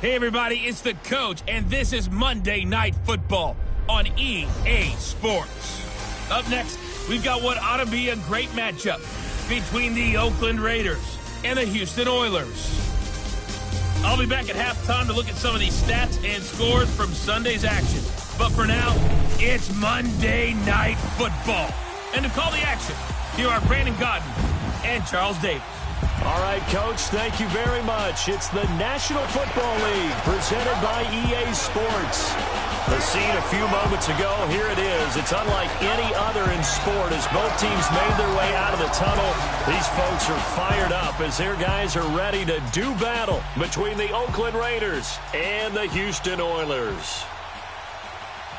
Hey everybody, it's the coach, and this is Monday Night Football on EA Sports. Up next, we've got what ought to be a great matchup between the Oakland Raiders and the Houston Oilers. I'll be back at halftime to look at some of these stats and scores from Sunday's action. But for now, it's Monday Night Football. And to call the action, here are Brandon Godden and Charles Davis. All right, Coach, thank you very much. It's the National Football League presented by EA Sports. The scene a few moments ago, here it is. It's unlike any other in sport as both teams made their way out of the tunnel. These folks are fired up as their guys are ready to do battle between the Oakland Raiders and the Houston Oilers.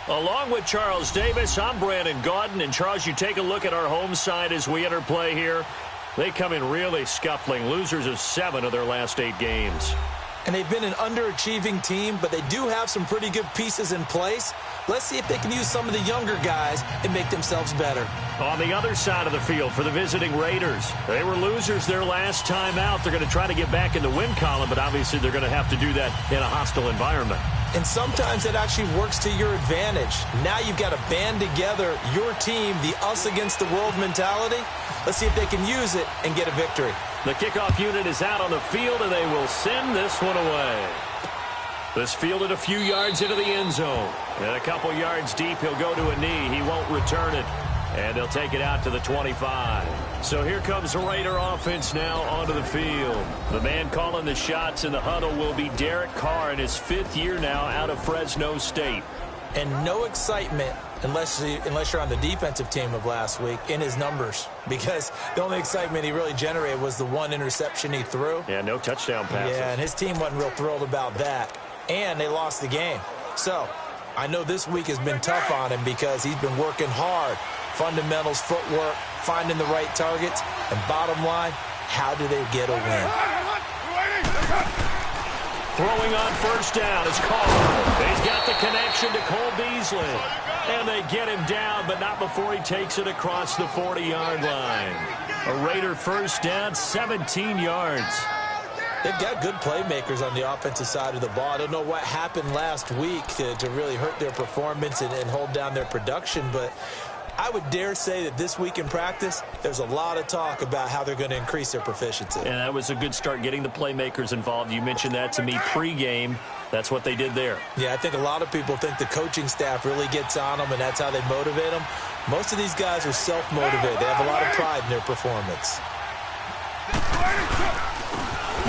Along with Charles Davis, I'm Brandon Godden. And Charles, you take a look at our home side as we enter play here. They come in really scuffling, losers of 7 of their last 8 games. And they've been an underachieving team, but they do have some pretty good pieces in place. Let's see if they can use some of the younger guys and make themselves better. On the other side of the field for the visiting Raiders, they were losers their last time out. They're going to try to get back in the win column, but obviously they're going to have to do that in a hostile environment. And sometimes it actually works to your advantage. Now you've got to band together your team, the us against the world mentality. Let's see if they can use it and get a victory. The kickoff unit is out on the field, and they will send this one away. This fielded a few yards into the end zone. And a couple yards deep, he'll go to a knee. He won't return it. And they'll take it out to the 25. So here comes the Raider offense now onto the field. The man calling the shots in the huddle will be Derek Carr in his 5th year now out of Fresno State. And no excitement unless you're on the defensive team of last week in his numbers, because the only excitement he really generated was the one interception he threw. Yeah, no touchdown passes. Yeah, and his team wasn't real thrilled about that. And they lost the game. So I know this week has been tough on him because he's been working hard. Fundamentals, footwork, finding the right targets, and bottom line, how do they get a win? Throwing on first down is Carr. He's got the connection to Cole Beasley. And they get him down, but not before he takes it across the 40-yard line. A Raider first down, 17 yards. They've got good playmakers on the offensive side of the ball. I don't know what happened last week to really hurt their performance and hold down their production, but I would dare say that this week in practice, there's a lot of talk about how they're going to increase their proficiency. And that was a good start, getting the playmakers involved. You mentioned that to me pregame. That's what they did there. Yeah, I think a lot of people think the coaching staff really gets on them, and that's how they motivate them. Most of these guys are self-motivated. They have a lot of pride in their performance.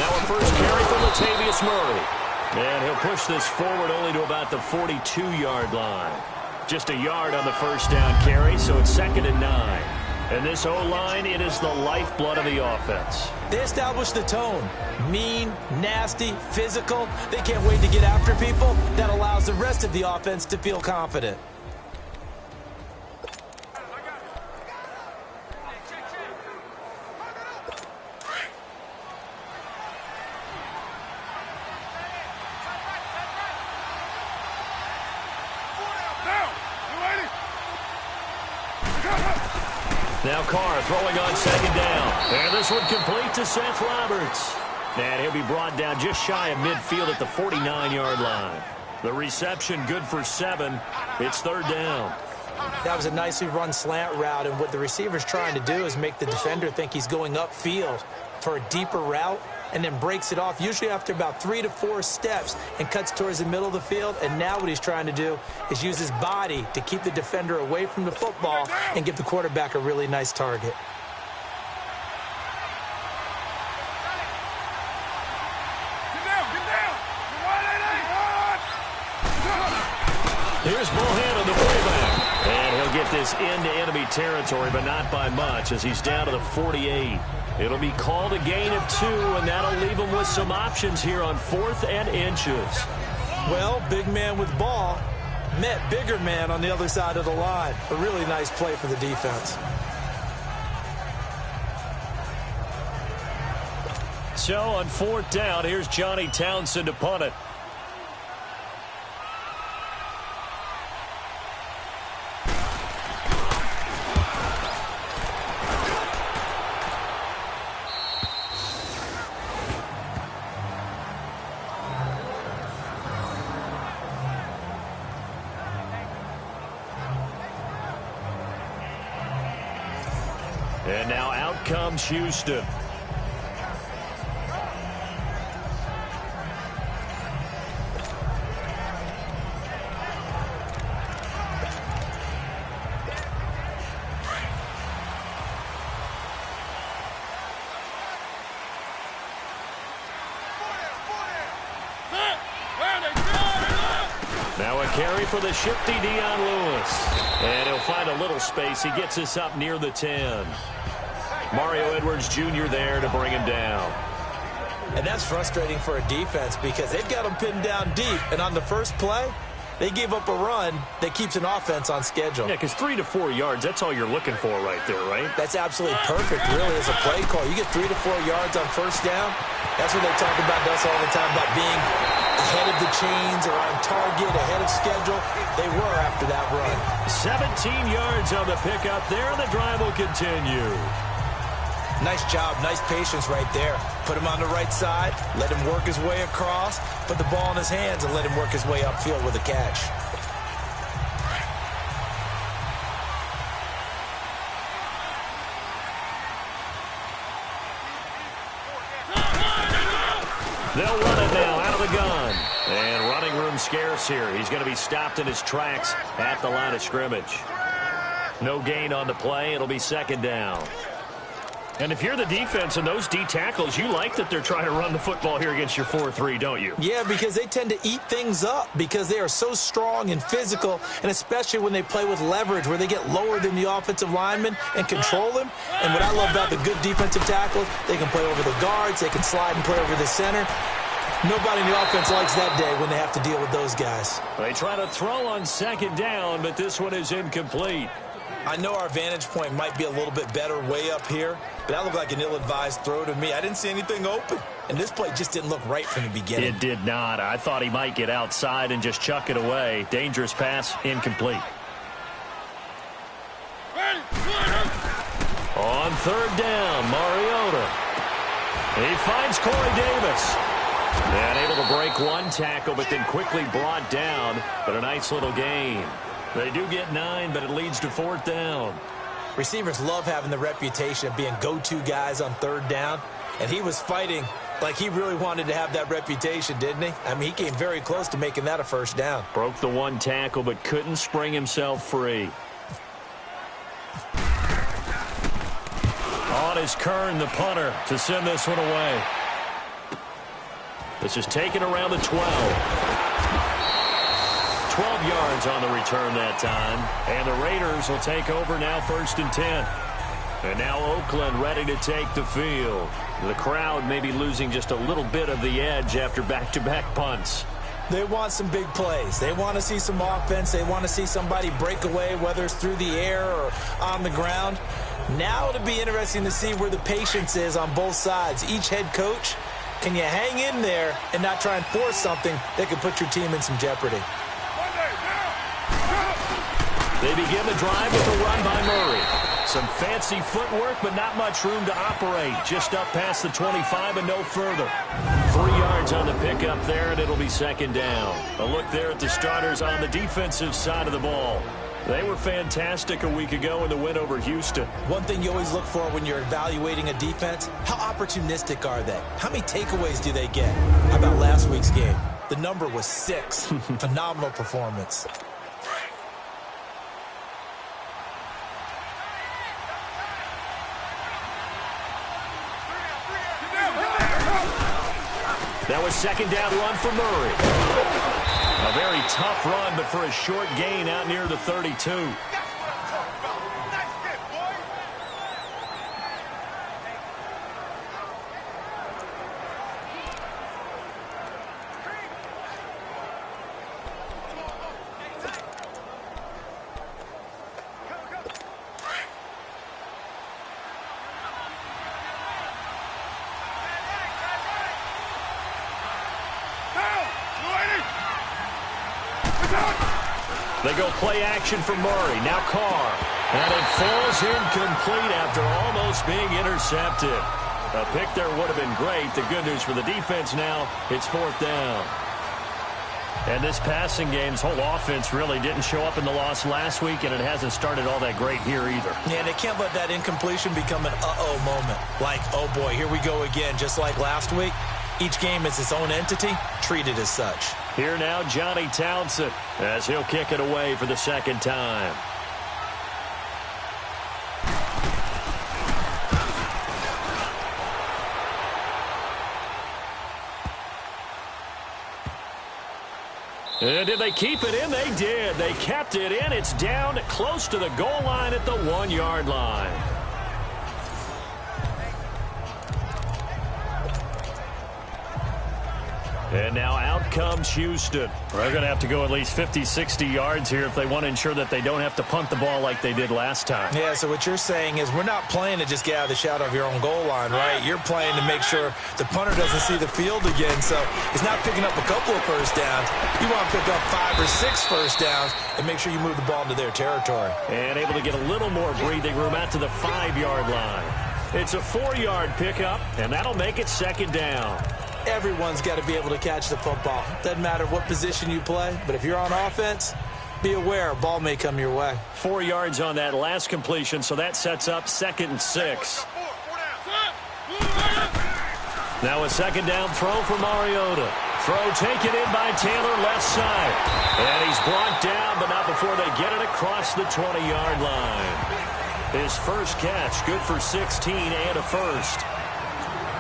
Now a first carry from Latavius Murray. And he'll push this forward only to about the 42-yard line. Just a yard on the first down carry, so it's 2nd and 9. And this O-line, it is the lifeblood of the offense. They establish the tone. Mean, nasty, physical. They can't wait to get after people. That allows the rest of the offense to feel confident. Now Carr throwing on 2nd down. And this one complete to Seth Roberts. And he'll be brought down just shy of midfield at the 49-yard line. The reception good for 7. It's 3rd down. That was a nicely run slant route, and what the receiver's trying to do is make the defender think he's going upfield for a deeper route, and then breaks it off, usually after about 3 to 4 steps, and cuts towards the middle of the field. And now what he's trying to do is use his body to keep the defender away from the football and give the quarterback a really nice target. Here's Mohan on the fullback. And he'll get this into enemy territory, but not by much as he's down to the 48. It'll be called a gain of 2, and that'll leave him with some options here on 4th and inches. Well, big man with ball met bigger man on the other side of the line. A really nice play for the defense. So on 4th down, here's Johnny Townsend to punt it. And now out comes Houston. Now a carry for the shifty Dion Lewis. And he'll find a little space. He gets us up near the 10. Mario Edwards Jr. there to bring him down. And that's frustrating for a defense because they've got him pinned down deep. And on the first play, they gave up a run that keeps an offense on schedule. Yeah, because 3 to 4 yards, that's all you're looking for right there, right? That's absolutely perfect, really, as a play call. You get 3 to 4 yards on first down. That's what they talk about us all the time, about being ahead of the chains or on target, ahead of schedule. They were after that run. 17 yards on the pickup there, and the drive will continue. Nice job, nice patience right there. Put him on the right side, let him work his way across, put the ball in his hands, and let him work his way upfield with a catch. They'll run it now out of the gun. And running room scarce here. He's going to be stopped in his tracks at the line of scrimmage. No gain on the play. It'll be second down. And if you're the defense and those D tackles, you like that they're trying to run the football here against your 4-3, don't you? Yeah, because they tend to eat things up because they are so strong and physical, and especially when they play with leverage where they get lower than the offensive lineman and control him. And what I love about the good defensive tackles, they can play over the guards, they can slide and play over the center. Nobody in the offense likes that day when they have to deal with those guys. They try to throw on second down, but this one is incomplete. I know our vantage point might be a little bit better way up here, but that looked like an ill-advised throw to me. I didn't see anything open, and this play just didn't look right from the beginning. It did not. I thought he might get outside and just chuck it away. Dangerous pass, incomplete. On third down, Mariota. He finds Corey Davis. And able to break one tackle, but then quickly brought down. But a nice little gain. They do get 9, but it leads to fourth down. Receivers love having the reputation of being go-to guys on third down. And he was fighting like he really wanted to have that reputation, didn't he? I mean, he came very close to making that a first down. Broke the one tackle, but couldn't spring himself free. On is Kern, the punter, to send this one away. This is taken around the 12. 12 yards on the return that time. And the Raiders will take over now, 1st and 10. And now Oakland ready to take the field. The crowd may be losing just a little bit of the edge after back-to-back punts. They want some big plays. They want to see some offense. They want to see somebody break away, whether it's through the air or on the ground. Now it'll be interesting to see where the patience is on both sides. Each head coach, can you hang in there and not try and force something that could put your team in some jeopardy? They begin the drive with a run by Murray. Some fancy footwork, but not much room to operate. Just up past the 25 and no further. 3 yards on the pickup there, and it'll be second down. A look there at the starters on the defensive side of the ball. They were fantastic a week ago in the win over Houston. One thing you always look for when you're evaluating a defense, how opportunistic are they? How many takeaways do they get? How about last week's game? The number was 6. Phenomenal performance. That was second down run for Murray. A very tough run, but for a short gain out near the 32. They go play action for Murray. Now Carr. And it falls incomplete after almost being intercepted. A pick there would have been great. The good news for the defense now, it's fourth down. And this passing game's whole offense really didn't show up in the loss last week, and it hasn't started all that great here either. Yeah, and they can't let that incompletion become an uh-oh moment. Like, oh boy, here we go again, just like last week. Each game is its own entity, treated as such. Here now, Johnny Townsend, as he'll kick it away for the second time. And did they keep it in? They did. They kept it in. It's down close to the goal line at the 1-yard line. And now out comes Houston. They're going to have to go at least 50, 60 yards here if they want to ensure that they don't have to punt the ball like they did last time. Yeah, so what you're saying is we're not playing to just get out of the shadow of your own goal line, right? You're playing to make sure the punter doesn't see the field again. So it's not picking up a couple of first downs. You want to pick up 5 or 6 first downs and make sure you move the ball into their territory. And able to get a little more breathing room out to the 5-yard line. It's a 4-yard pickup, and that'll make it second down. Everyone's got to be able to catch the football. Doesn't matter what position you play, but if you're on offense, be aware a ball may come your way. 4 yards on that last completion, so that sets up 2nd and 6. Now a second down throw for Mariota. Throw taken in by Taylor, left side. And he's brought down, but not before they get it across the 20-yard line. His first catch, good for 16 and a first.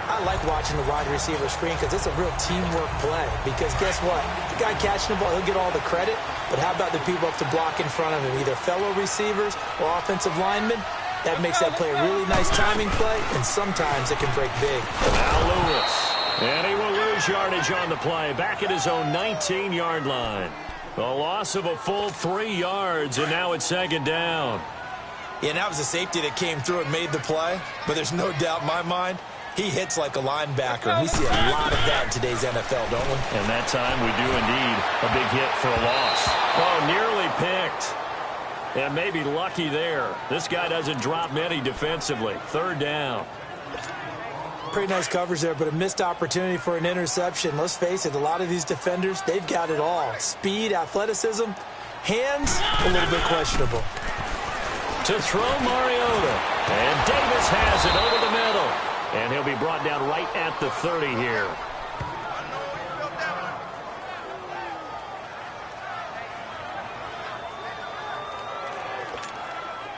I like watching the wide receiver screen because it's a real teamwork play. Because guess what? The guy catching the ball, he'll get all the credit. But how about the people up to block in front of him, either fellow receivers or offensive linemen? That makes that play a really nice timing play, and sometimes it can break big. Now Lewis. And he will lose yardage on the play. Back at his own 19-yard line. A loss of a full 3 yards, and now it's second down. Yeah, and that was a safety that came through and made the play. But there's no doubt in my mind, he hits like a linebacker. And we see a lot of that in today's NFL, don't we? And that time we do indeed a big hit for a loss. Oh, nearly picked. And maybe lucky there. This guy doesn't drop many defensively. Third down. Pretty nice coverage there, but a missed opportunity for an interception. Let's face it, a lot of these defenders, they've got it all. Speed, athleticism, hands, a little bit questionable. To throw Mariota. And Davis has it over the middle. And he'll be brought down right at the 30 here.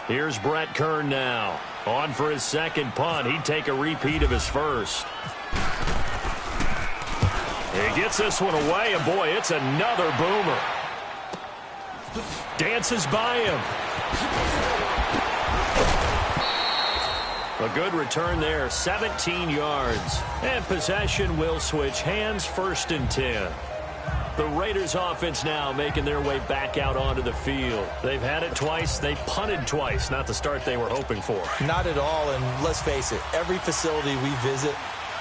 Here's Brett Kern now. On for his second punt. He'd take a repeat of his first. He gets this one away, and boy, it's another boomer. Dances by him. A good return there, 17 yards. And possession will switch hands, 1st and 10. The Raiders offense now making their way back out onto the field. They've had it twice. They punted twice. Not the start they were hoping for. Not at all, and let's face it, every facility we visit,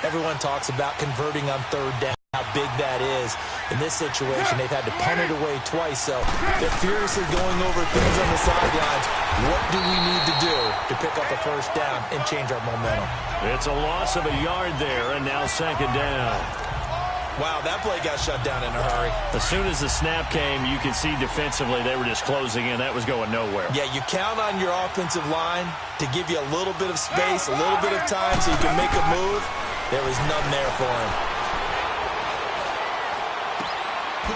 everyone talks about converting on third down, how big that is. In this situation, they've had to punt it away twice, so they're furiously going over things on the sidelines. What do we need to do to pick up a first down and change our momentum? It's a loss of a yard there, and now second down. Wow, that play got shut down in a hurry. As soon as the snap came, you could see defensively they were just closing in. That was going nowhere. Yeah, you count on your offensive line to give you a little bit of space, a little bit of time so you can make a move. There was none there for him.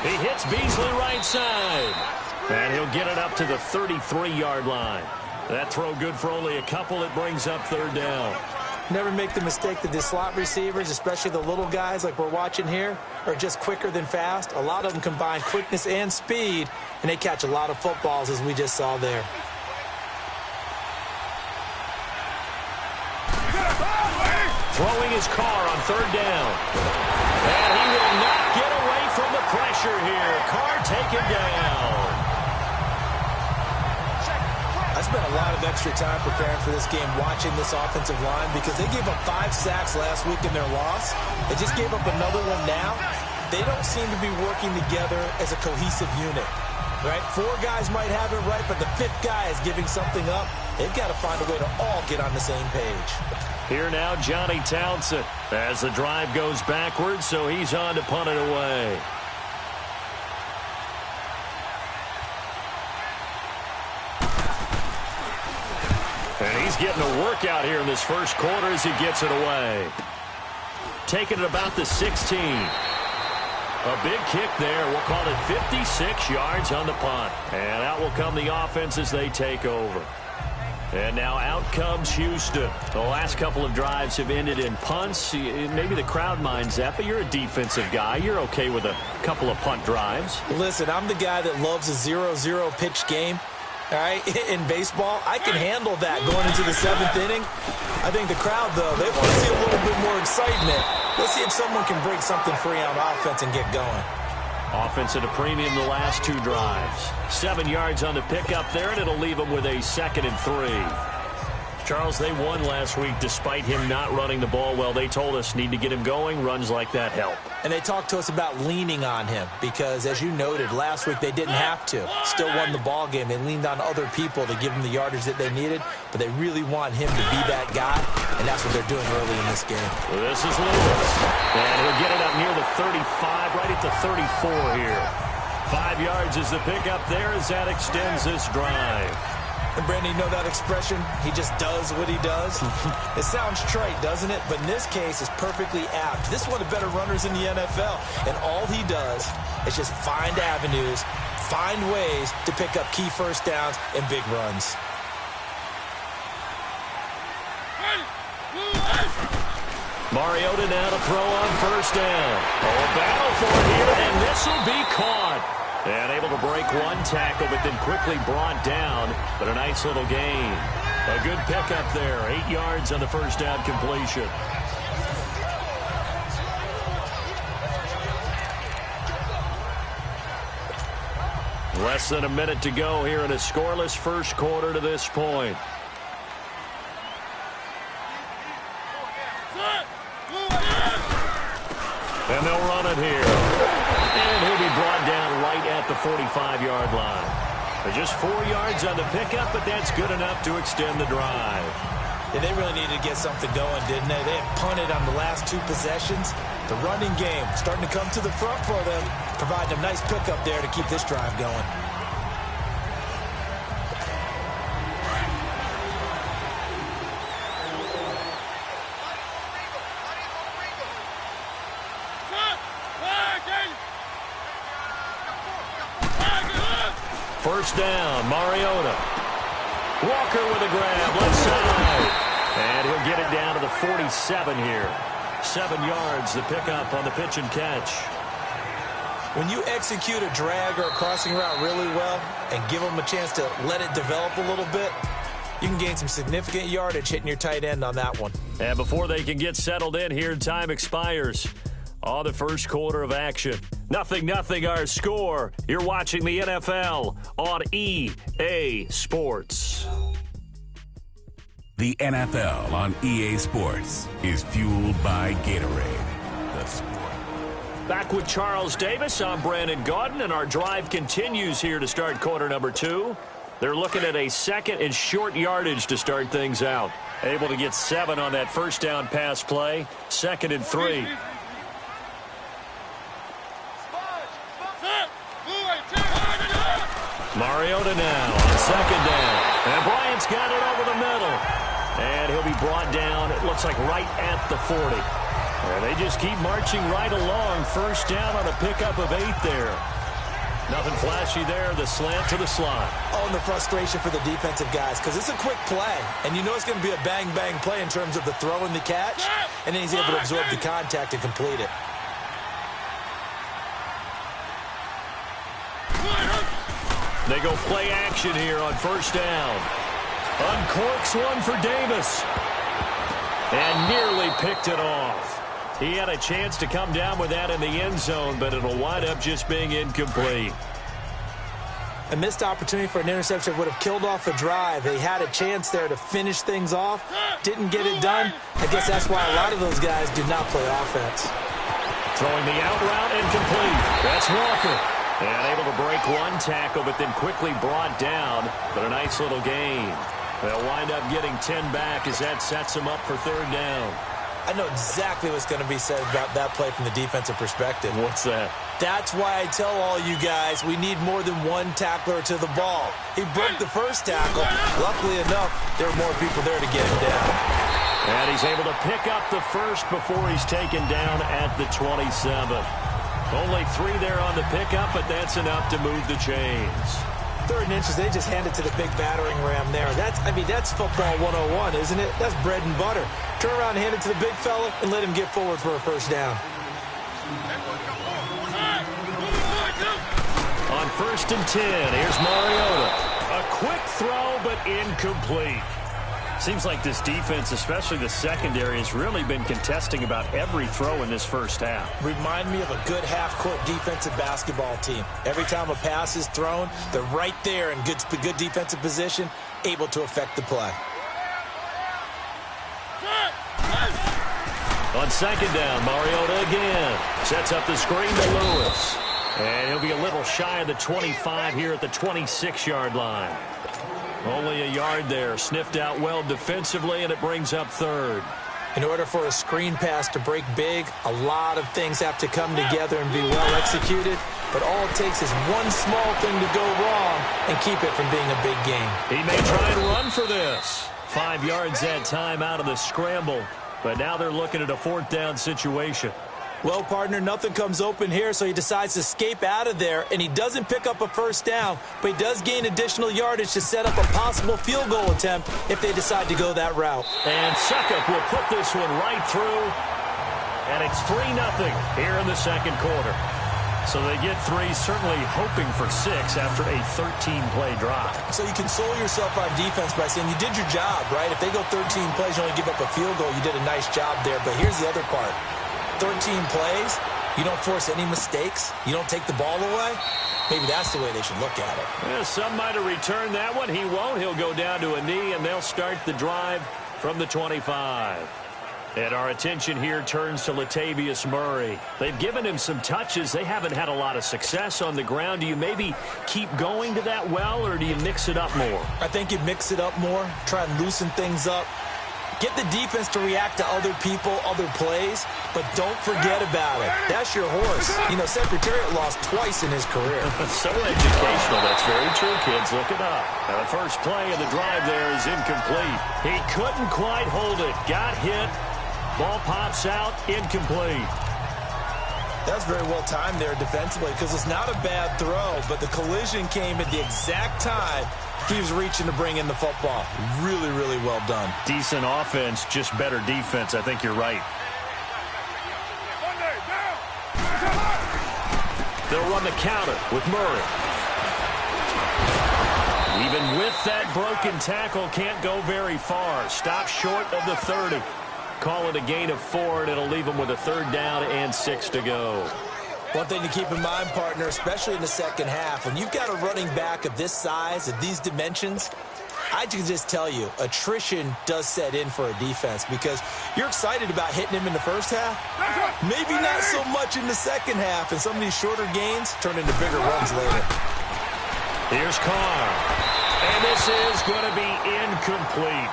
He hits Beasley right side. And he'll get it up to the 33-yard line. That throw good for only a couple. It brings up third down. Never make the mistake that the slot receivers, especially the little guys like we're watching here, are just quicker than fast. A lot of them combine quickness and speed, and they catch a lot of footballs, as we just saw there. Throwing his car on third down. And he will not get away from the pressure here. Carr taken down. I spent a lot of extra time preparing for this game, watching this offensive line, because they gave up 5 sacks last week in their loss. They just gave up another one now. They don't seem to be working together as a cohesive unit, right? 4 guys might have it right, but the 5th guy is giving something up. They've got to find a way to all get on the same page. Here now, Johnny Townsend, as the drive goes backwards, so he's on to punt it away. And he's getting a workout here in this first quarter as he gets it away. Taking it about the 16. A big kick there. We'll call it 56 yards on the punt. And out will come the offense as they take over. And now out comes Houston. The last couple of drives have ended in punts. Maybe the crowd minds that, but you're a defensive guy. You're okay with a couple of punt drives. Listen, I'm the guy that loves a 0-0 pitch game. All right, in baseball, I can handle that going into the 7th inning. I think the crowd, though, they want to see a little bit more excitement. Let's see if someone can break something free on offense and get going. Offense at a premium the last 2 drives. 7 yards on the pickup there, and it'll leave them with a 2nd and 3. Charles, they won last week despite him not running the ball well. They told us need to get him going. Runs like that help. And they talked to us about leaning on him because, as you noted, last week they didn't have to. Still won the ball game. They leaned on other people to give them the yardage that they needed, but they really want him to be that guy, and that's what they're doing early in this game. This is Lewis, and he'll get it up near the 35, right at the 34 here. 5 yards is the pickup there as that extends this drive. And Brandon, you know that expression? He just does what he does. It sounds trite, doesn't it? But in this case, it's perfectly apt. This is one of the better runners in the NFL. And all he does is just find avenues, find ways to pick up key first downs and big runs. Mariota now to throw on first down. Oh, battle for it here, and this will be caught. And able to break one tackle, but then quickly brought down. But a nice little gain. A good pickup there. 8 yards on the first down completion. Less than a minute to go here in a scoreless first quarter to this point. And they'll run it here. And he'll be brought down right at the 45-yard line. Just 4 yards on the pickup, but that's good enough to extend the drive. Yeah, they really needed to get something going, didn't they? They had punted on the last 2 possessions. The running game starting to come to the front for them, providing a nice pickup there to keep this drive going. First down, Mariota. Walker with a grab, left side. And he'll get it down to the 47 here. 7 yards, the pickup on the pitch and catch. When you execute a drag or a crossing route really well and give them a chance to let it develop a little bit, you can gain some significant yardage hitting your tight end on that one. And before they can get settled in here, time expires on the first quarter of action. 0-0 our score. You're watching the NFL on EA Sports. The NFL on EA Sports is fueled by Gatorade, the sport. Back with Charles Davis, I'm Brandon Gaudin, and our drive continues here to start quarter number 2. They're looking at a 2nd and short yardage to start things out. Able to get 7 on that first down pass play. 2nd and 3. Mariota now on 2nd down. And Bryant's got it over the middle. And he'll be brought down, it looks like right at the 40. And they just keep marching right along. First down on a pickup of 8 there. Nothing flashy there. The slant to the slot. Oh, and the frustration for the defensive guys because it's a quick play. And you know it's going to be a bang-bang play in terms of the throw and the catch. And then he's able to absorb the contact and complete it. They go play action here on first down. Uncorks one for Davis. And nearly picked it off. He had a chance to come down with that in the end zone, but it'll wind up just being incomplete. A missed opportunity for an interception would have killed off a drive. They had a chance there to finish things off. Didn't get it done. I guess that's why a lot of those guys do not play offense. Throwing the out route incomplete. That's Walker. And able to break one tackle, but then quickly brought down. But a nice little gain. They'll wind up getting 10 back as that sets them up for 3rd down. I know exactly what's going to be said about that play from the defensive perspective. What's that? That's why I tell all you guys we need more than one tackler to the ball. He broke the first tackle. Luckily enough, there were more people there to get him down. And he's able to pick up the first before he's taken down at the 27. Only 3 there on the pickup, but that's enough to move the chains. 3rd and inches, they just hand it to the big battering ram there. That's football 101, isn't it? That's bread and butter. Turn around and hand it to the big fella and let him get forward for a first down. On 1st and 10, here's Mariota. A quick throw, but incomplete. Seems like this defense, especially the secondary, has really been contesting about every throw in this first half. Remind me of a good half-court defensive basketball team. Every time a pass is thrown, they're right there in good defensive position, able to affect the play. On 2nd down, Mariota again. Sets up the screen to Lewis. And he'll be a little shy of the 25 here at the 26-yard line. Only a yard there. Sniffed out well defensively, and it brings up 3rd. In order for a screen pass to break big, a lot of things have to come together and be well executed. But all it takes is one small thing to go wrong and keep it from being a big game. He may try and run for this. 5 yards that time out of the scramble. But now they're looking at a 4th down situation. Well, partner, nothing comes open here, so he decides to escape out of there, and he doesn't pick up a first down, but he does gain additional yardage to set up a possible field goal attempt if they decide to go that route. And Suckup will put this one right through, and it's 3-0 here in the 2nd quarter. So they get 3, certainly hoping for 6 after a 13-play drive. So you console yourself on defense by saying you did your job, right? If they go 13 plays, you only give up a field goal, you did a nice job there. But here's the other part. 13 plays, you don't force any mistakes, you don't take the ball away. Maybe that's the way they should look at it. Well, some might have returned that one. He won't. He'll go down to a knee, and they'll start the drive from the 25. And our attention here turns to Latavius Murray. They've given him some touches. They haven't had a lot of success on the ground. Do you maybe keep going to that well, or do you mix it up more? I think you mix it up more, try and loosen things up. Get the defense to react to other people, other plays, but don't forget about it. That's your horse. You know, Secretariat lost twice in his career. So educational. That's very true, kids. Look it up. Now, the first play of the drive there is incomplete. He couldn't quite hold it. Got hit. Ball pops out. Incomplete. That's very well timed there defensively because it's not a bad throw, but the collision came at the exact time he was reaching to bring in the football. Really, really well done. Decent offense, just better defense. I think you're right. They'll run the counter with Murray. Even with that broken tackle, can't go very far. Stop short of the 30. Call it a gain of 4, and it'll leave them with a 3rd down and 6 to go. One thing to keep in mind, partner, especially in the second half, when you've got a running back of this size, of these dimensions, I can just tell you, attrition does set in for a defense because you're excited about hitting him in the first half. Maybe not so much in the second half, and some of these shorter gains turn into bigger runs later. Here's Carr. And this is going to be incomplete.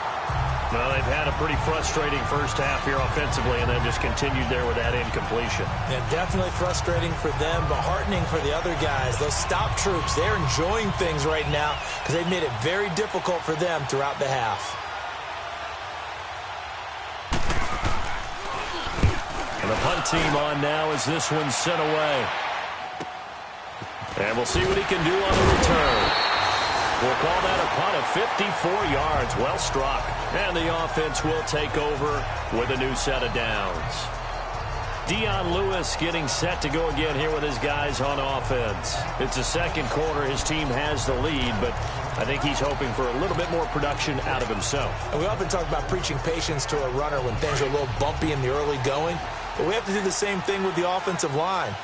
Well, they've had a pretty frustrating first half here offensively, and then just continued there with that incompletion. Yeah, definitely frustrating for them, but heartening for the other guys. Those stop troops, they're enjoying things right now because they've made it very difficult for them throughout the half. And the punt team on now as this one's sent away. And we'll see what he can do on the return. We'll call that a punt of 54 yards. Well struck. And the offense will take over with a new set of downs. Dion Lewis getting set to go again here with his guys on offense. It's the 2nd quarter. His team has the lead, but I think he's hoping for a little bit more production out of himself. And we often talk about preaching patience to a runner when things are a little bumpy in the early going, but we have to do the same thing with the offensive line.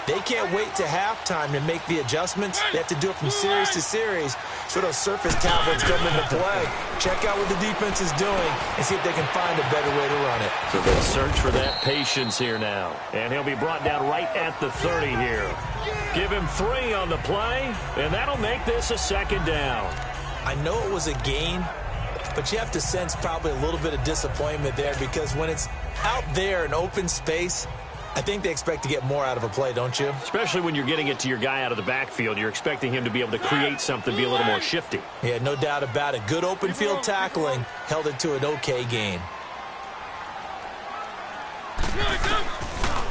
They can't wait to halftime to make the adjustments. They have to do it from series to series. So those surface tablets come into play. Check out what the defense is doing and see if they can find a better way to run it. So they'll search for that patience here now. And he'll be brought down right at the 30 here. Give him 3 on the play, and that'll make this a 2nd down. I know it was a gain, But you have to sense probably a little bit of disappointment there because when it's out there in open space, I think they expect to get more out of a play, don't you? Especially when you're getting it to your guy out of the backfield. You're expecting him to be able to create something, be a little more shifty. Yeah, no doubt about it. Good open field tackling held it to an okay gain.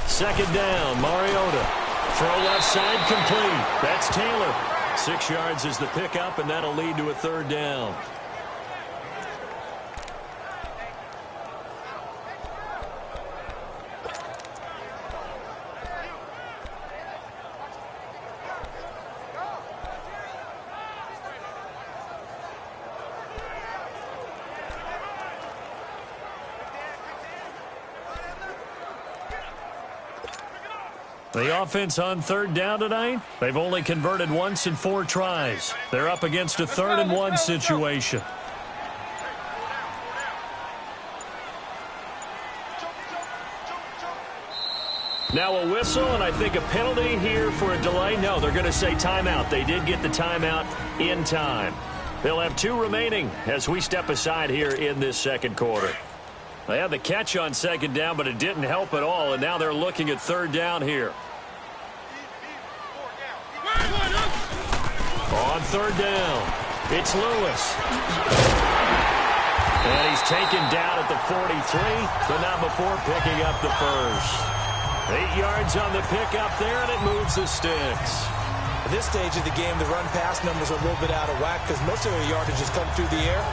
Second down, Mariota. Throw left side, complete. That's Taylor. 6 yards is the pickup, and that'll lead to a third down. The offense on third down tonight, they've only converted once in 4 tries. They're up against a 3rd and 1 situation. Now a whistle, and I think a penalty here for a delay. No, they're going to say timeout. They did get the timeout in time. They'll have 2 remaining as we step aside here in this second quarter. They had the catch on second down, but it didn't help at all, and now they're looking at third down here. On third down, it's Lewis. And he's taken down at the 43, but not before picking up the first. 8 yards on the pickup there, and it moves the sticks. At this stage of the game, the run-pass numbers are a little bit out of whack because most of their yardage has come through the air.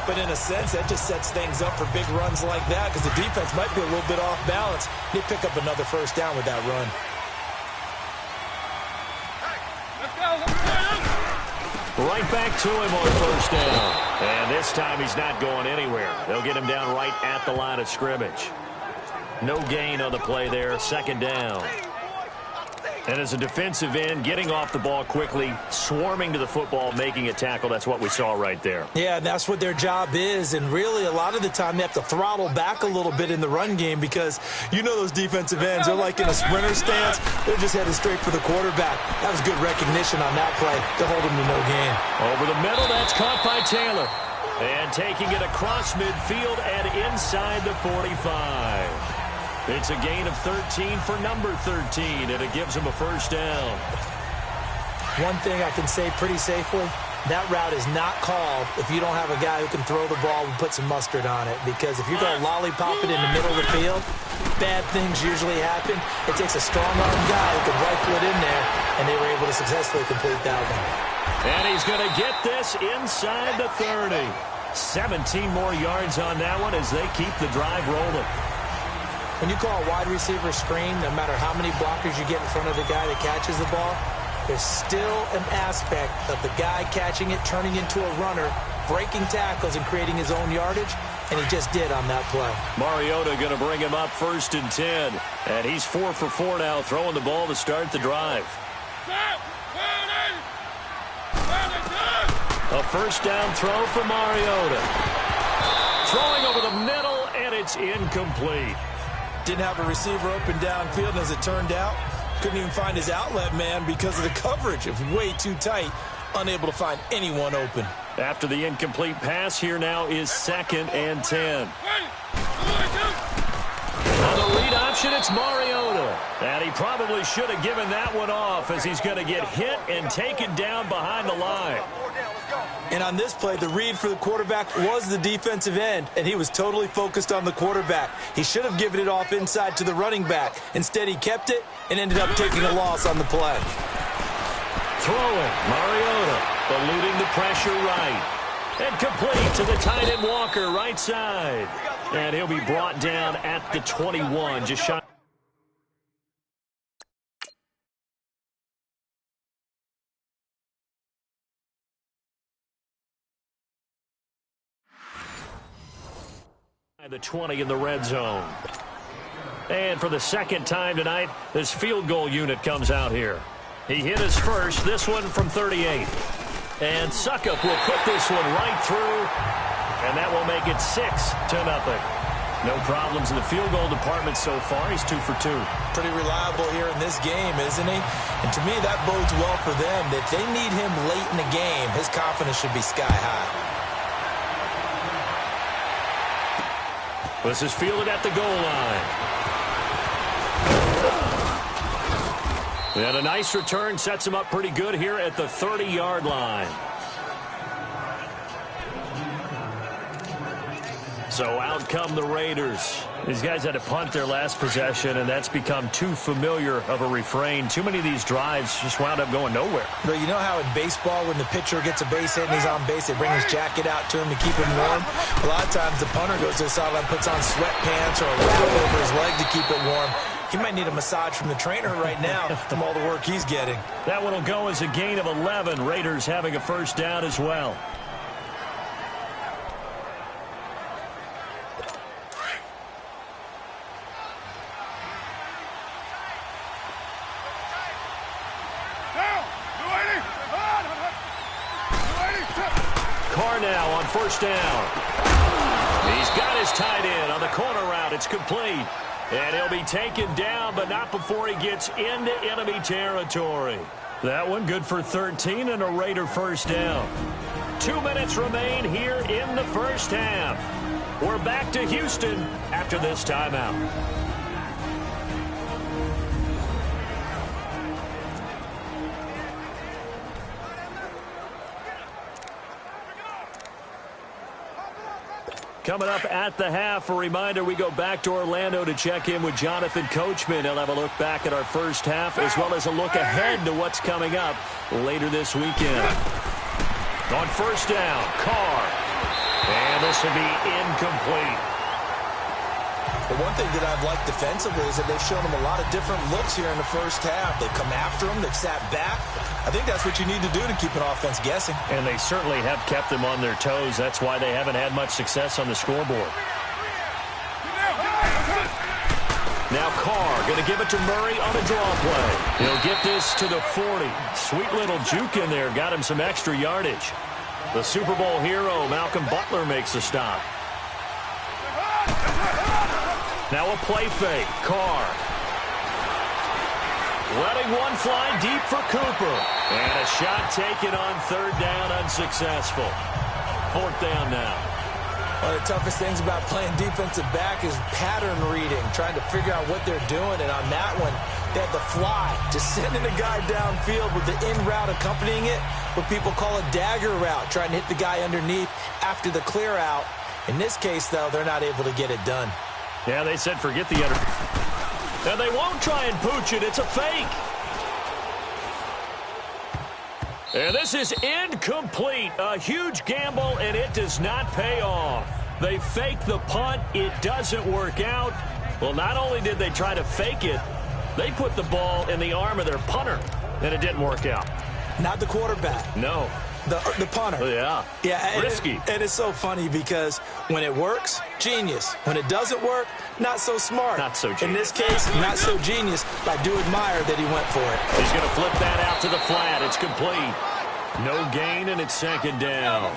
But in a sense, that just sets things up for big runs like that because the defense might be a little bit off balance. They pick up another first down with that run. Right back to him on first down. And this time he's not going anywhere. They'll get him down right at the line of scrimmage. No gain on the play there. Second down. And as a defensive end, getting off the ball quickly, swarming to the football, making a tackle, that's what we saw right there. Yeah, and that's what their job is. And really, a lot of the time, they have to throttle back a little bit in the run game because you know those defensive ends, they're like in a sprinter stance. They're just headed straight for the quarterback. That was good recognition on that play to hold him to no gain. Over the middle, that's caught by Taylor. And taking it across midfield and inside the 45. It's a gain of 13 for number 13, and it gives him a first down. One thing I can say pretty safely, that route is not called if you don't have a guy who can throw the ball and put some mustard on it. Because if you're going to lollipop it in the middle of the field, bad things usually happen. It takes a strong-arm guy who can rifle it in there, and they were able to successfully complete that one. And he's going to get this inside the 30. 17 more yards on that one as they keep the drive rolling. When you call a wide receiver screen, no matter how many blockers you get in front of the guy that catches the ball, there's still an aspect of the guy catching it, turning into a runner, breaking tackles, and creating his own yardage, and he just did on that play. Mariota going to bring him up 1st and 10, and he's 4 for 4 now, throwing the ball to start the drive. A first down throw for Mariota. Throwing over the middle, and it's incomplete. Didn't have a receiver open downfield, and as it turned out, couldn't even find his outlet man because of the coverage. It was way too tight, unable to find anyone open. After the incomplete pass, here now is 2nd and 10. On the read option, it's Mariota. And he probably should have given that one off as he's going to get hit and taken down behind the line. And on this play, the read for the quarterback was the defensive end, and he was totally focused on the quarterback. He should have given it off inside to the running back. Instead, he kept it and ended up taking a loss on the play. Throwing, Mariota, eluding the pressure right. And complete to the tight end Walker, right side. And he'll be brought down at the 21, just shy. The 20 in the red zone. And for the second time tonight, this field goal unit comes out here. He hit his first, this one from 38. And Suckup will put this one right through, and that will make it 6-0. No problems in the field goal department so far. He's 2 for 2. Pretty reliable here in this game, isn't he? And to me, that bodes well for them. That they need him late in the game, his confidence should be sky high. This is fielded at the goal line. And a nice return sets him up pretty good here at the 30-yard line. So out come the Raiders. These guys had to punt their last possession, and that's become too familiar of a refrain. Too many of these drives just wound up going nowhere. But you know how in baseball, when the pitcher gets a base hit and he's on base, they bring his jacket out to him to keep him warm? A lot of times the punter goes to the sideline, puts on sweatpants or a wrap over his leg to keep it warm. He might need a massage from the trainer right now from all the work he's getting. That one will go as a gain of 11. Raiders having a first down as well. Carr now on first down. He's got his tight end on the corner route. It's complete. And he'll be taken down, but not before he gets into enemy territory. That one good for 13 and a Raider first down. 2 minutes remain here in the first half. We're back to Houston after this timeout. Coming up at the half, a reminder, we go back to Orlando to check in with Jonathan Coachman. He'll have a look back at our first half as well as a look ahead to what's coming up later this weekend. On first down, Carr. And this will be incomplete. The one thing that I've liked defensively is that they've shown him a lot of different looks here in the first half. They've come after him. They've sat back. I think that's what you need to do to keep an offense guessing. And they certainly have kept them on their toes. That's why they haven't had much success on the scoreboard. Now Carr going to give it to Murray on a draw play. He'll get this to the 40. Sweet little juke in there. Got him some extra yardage. The Super Bowl hero, Malcolm Butler, makes a stop. Now a play fake. Carr. Letting one fly deep for Cooper. And a shot taken on third down, unsuccessful. Fourth down now. One of the toughest things about playing defensive back is pattern reading, trying to figure out what they're doing. And on that one, they had the fly, just sending the guy downfield with the in route accompanying it, what people call a dagger route, trying to hit the guy underneath after the clear out. In this case, though, they're not able to get it done. Yeah, they said forget the under. And they won't try and pooch it. It's a fake. And this is incomplete. A huge gamble, and it does not pay off. They fake the punt. It doesn't work out. Well, not only did they try to fake it, they put the ball in the arm of their punter, and it didn't work out. Not the quarterback. No. The punter. Yeah. Yeah. Risky. And it's so funny because when it works, genius. When it doesn't work, not so smart. Not so genius. In this case, not so genius. I do admire that he went for it. He's going to flip that out to the flat. It's complete. No gain, and it's second down.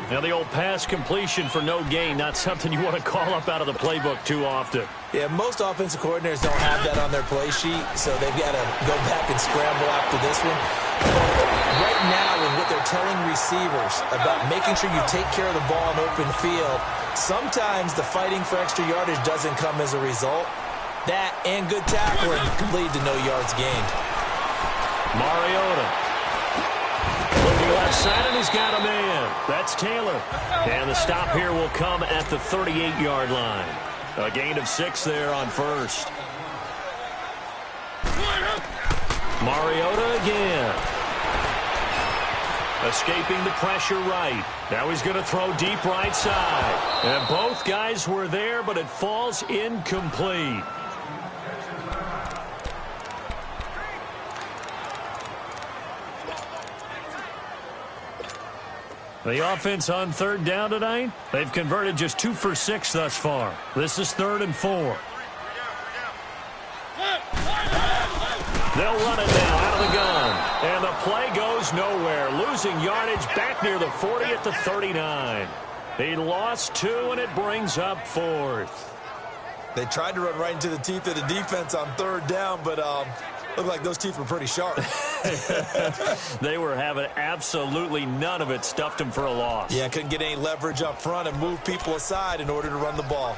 Now, the old pass completion for no gain, not something you want to call up out of the playbook too often. Yeah, most offensive coordinators don't have that on their play sheet, so they've got to go back and scramble after this one. But right now, with what they're telling receivers about making sure you take care of the ball in open field, sometimes the fighting for extra yardage doesn't come as a result. That and good tackling can lead to no yards gained. Mariota. Looking left side, and he's got a man. That's Taylor. And the stop here will come at the 38-yard line. A gain of 6 there on first. Mariota again. Escaping the pressure right. Now he's going to throw deep right side. And both guys were there, but it falls incomplete. The offense on third down tonight, they've converted just 2 for 6 thus far. This is 3rd and 4. They'll run it now out of the gun. And the play goes nowhere. Losing yardage back near the 40 at the 39. He lost 2, and it brings up 4th. They tried to run right into the teeth of the defense on third down, but looked like those teeth were pretty sharp. They were having absolutely none of it. Stuffed them for a loss. Yeah, couldn't get any leverage up front and move people aside in order to run the ball.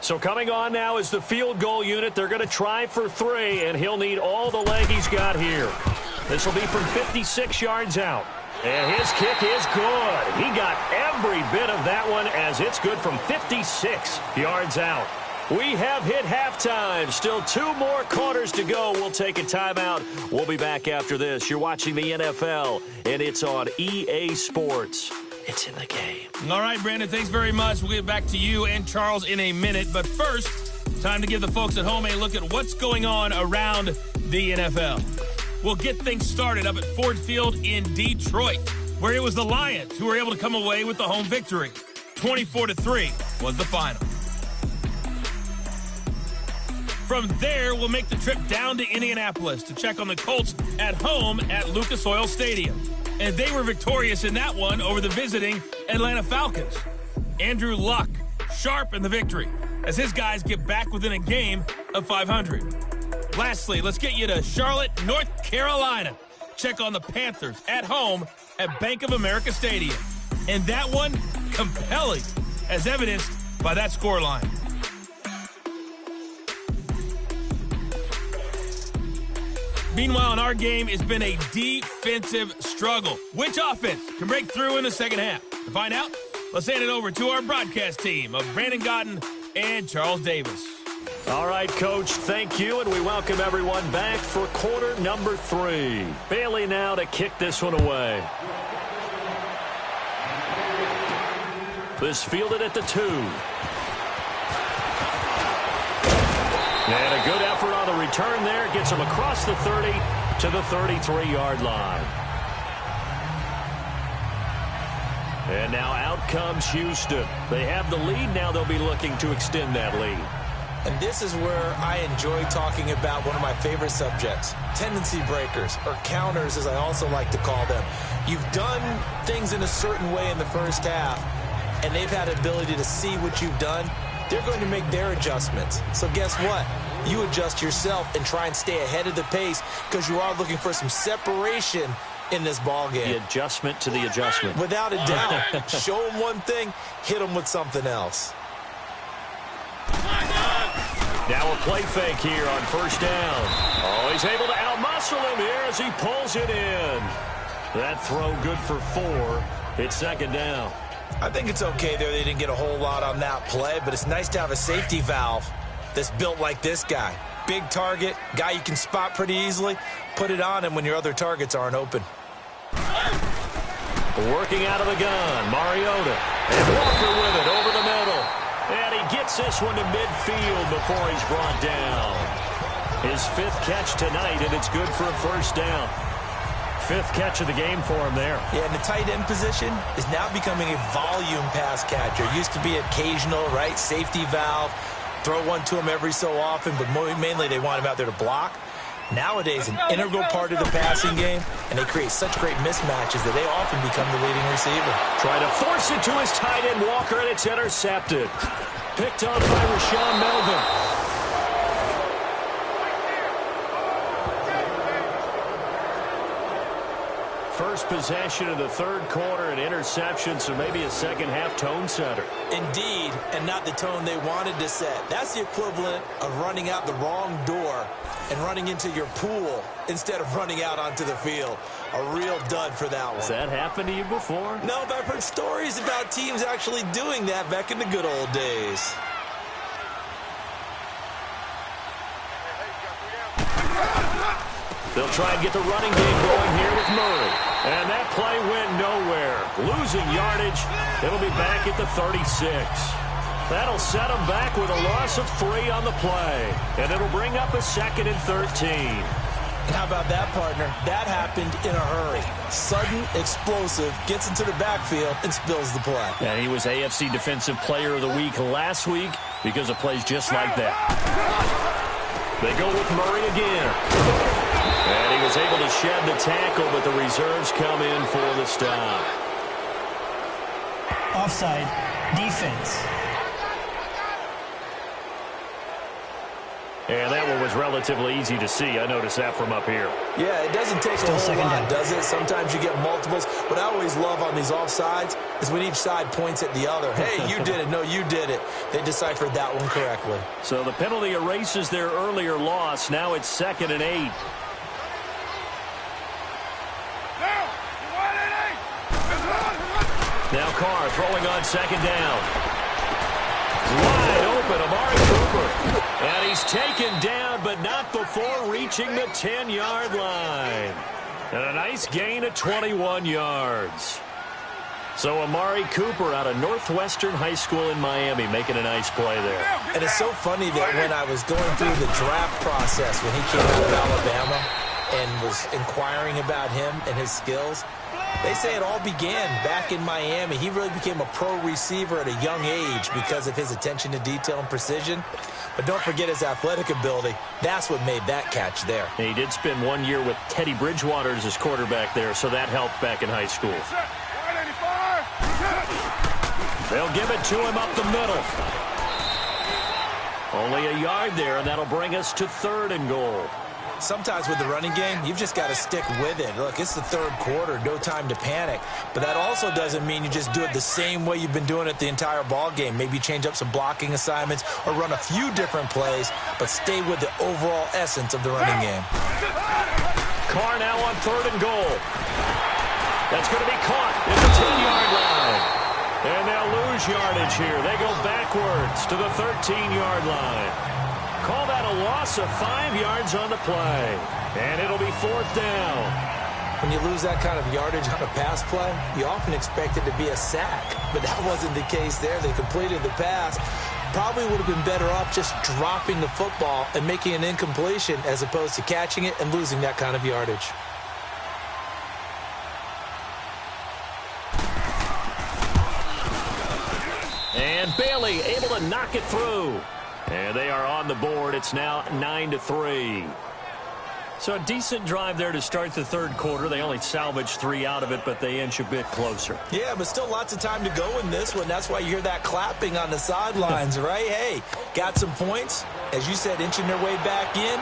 So coming on now is the field goal unit. They're going to try for 3, and he'll need all the leg he's got here. This will be from 56 yards out. And his kick is good. He got every bit of that one as it's good from 56 yards out. We have hit halftime. Still 2 more quarters to go. We'll take a timeout. We'll be back after this. You're watching the NFL, and it's on EA Sports. It's in the game. All right, Brandon, thanks very much. We'll get back to you and Charles in a minute. But first, time to give the folks at home a look at what's going on around the NFL. We'll get things started up at Ford Field in Detroit, where it was the Lions who were able to come away with the home victory. 24-3 was the final. From there, we'll make the trip down to Indianapolis to check on the Colts at home at Lucas Oil Stadium. And they were victorious in that one over the visiting Atlanta Falcons. Andrew Luck sharp in the victory as his guys get back within a game of 500. Lastly, let's get you to Charlotte, North Carolina. Check on the Panthers at home at Bank of America Stadium. And that one, compelling, as evidenced by that scoreline. Meanwhile, in our game, it's been a defensive struggle. Which offense can break through in the second half? To find out, let's hand it over to our broadcast team of Brandon Godden and Charles Davis. All right, Coach, thank you, and we welcome everyone back for quarter number 3. Bailey now to kick this one away. This fielded at the 2. And a good effort on the return there. Gets him across the 30 to the 33-yard line. And now out comes Houston. They have the lead. Now they'll be looking to extend that lead. And this is where I enjoy talking about one of my favorite subjects, tendency breakers, or counters as I also like to call them. You've done things in a certain way in the first half, and they've had the ability to see what you've done. They're going to make their adjustments. So guess what? You adjust yourself and try and stay ahead of the pace because you are looking for some separation in this ball game. The adjustment to the adjustment. Without a doubt. Show them one thing, hit them with something else. Now a play fake here on first down. Oh, he's able to outmuscle him here as he pulls it in. That throw good for 4. It's second down. I think it's okay there. They didn't get a whole lot on that play, but it's nice to have a safety valve that's built like this guy. Big target, guy you can spot pretty easily. Put it on him when your other targets aren't open. Working out of the gun, Mariota. And Walker with it over the middle. And he gets this one to midfield before he's brought down. His 5th catch tonight, and it's good for a first down. 5th catch of the game for him there. Yeah, and the tight end position is now becoming a volume pass catcher. Used to be occasional, right? Safety valve. Throw one to him every so often, but mainly they want him out there to block. Nowadays, an integral part of the passing game, and they create such great mismatches that they often become the leading receiver. Try to force it to his tight end, Walker, and it's intercepted. Picked up by Rashawn Melvin. First possession of the third quarter, an interception, so maybe a second-half tone setter. Indeed, and not the tone they wanted to set. That's the equivalent of running out the wrong door and running into your pool instead of running out onto the field. A real dud for that one. Has that happened to you before? No, but I've heard stories about teams actually doing that back in the good old days. They'll try and get the running game going here with Murray. And that play went nowhere. Losing yardage. It'll be back at the 36. That'll set them back with a loss of 3 on the play. And it'll bring up a 2nd and 13. And how about that, partner? That happened in a hurry. Sudden, explosive, gets into the backfield, and spills the play. And he was AFC Defensive Player of the Week last week because of plays just like that. They go with Murray again. And he was able to shed the tackle, but the reserves come in for the stop. Offside, defense. And that one was relatively easy to see. I noticed that from up here. Yeah, it doesn't take a whole lot, does it? Sometimes you get multiples. What I always love on these offsides is when each side points at the other. Hey, you did it. No, you did it. They deciphered that one correctly. So the penalty erases their earlier loss. Now it's 2nd and 8. Now Carr throwing on 2nd down. Wide open, Amari Cooper. And he's taken down, but not before reaching the 10-yard line. And a nice gain of 21 yards. So Amari Cooper out of Northwestern High School in Miami making a nice play there. And it's so funny that when I was going through the draft process when he came out of Alabama and was inquiring about him and his skills, they say it all began back in Miami. He really became a pro receiver at a young age because of his attention to detail and precision. But don't forget his athletic ability. That's what made that catch there. And he did spend 1 year with Teddy Bridgewater as his quarterback there, so that helped back in high school. They'll give it to him up the middle. Only a yard there, and that'll bring us to 3rd and goal. Sometimes with the running game, you've just got to stick with it. Look, it's the 3rd quarter, no time to panic. But that also doesn't mean you just do it the same way you've been doing it the entire ball game. Maybe change up some blocking assignments or run a few different plays, but stay with the overall essence of the running game. Carr now on 3rd and goal. That's going to be caught at the 10-yard line. And they'll lose yardage here. They go backwards to the 13-yard line. Call that a loss of 5 yards on the play. And it'll be 4th down. When you lose that kind of yardage on a pass play, you often expect it to be a sack. But that wasn't the case there. They completed the pass. Probably would have been better off just dropping the football and making an incompletion as opposed to catching it and losing that kind of yardage. And Bailey able to knock it through. And they are on the board. It's now 9-3. So a decent drive there to start the 3rd quarter. They only salvaged 3 out of it, but they inch a bit closer. Yeah, but still lots of time to go in this one. That's why you hear that clapping on the sidelines, right? Hey, got some points. As you said, inching their way back in.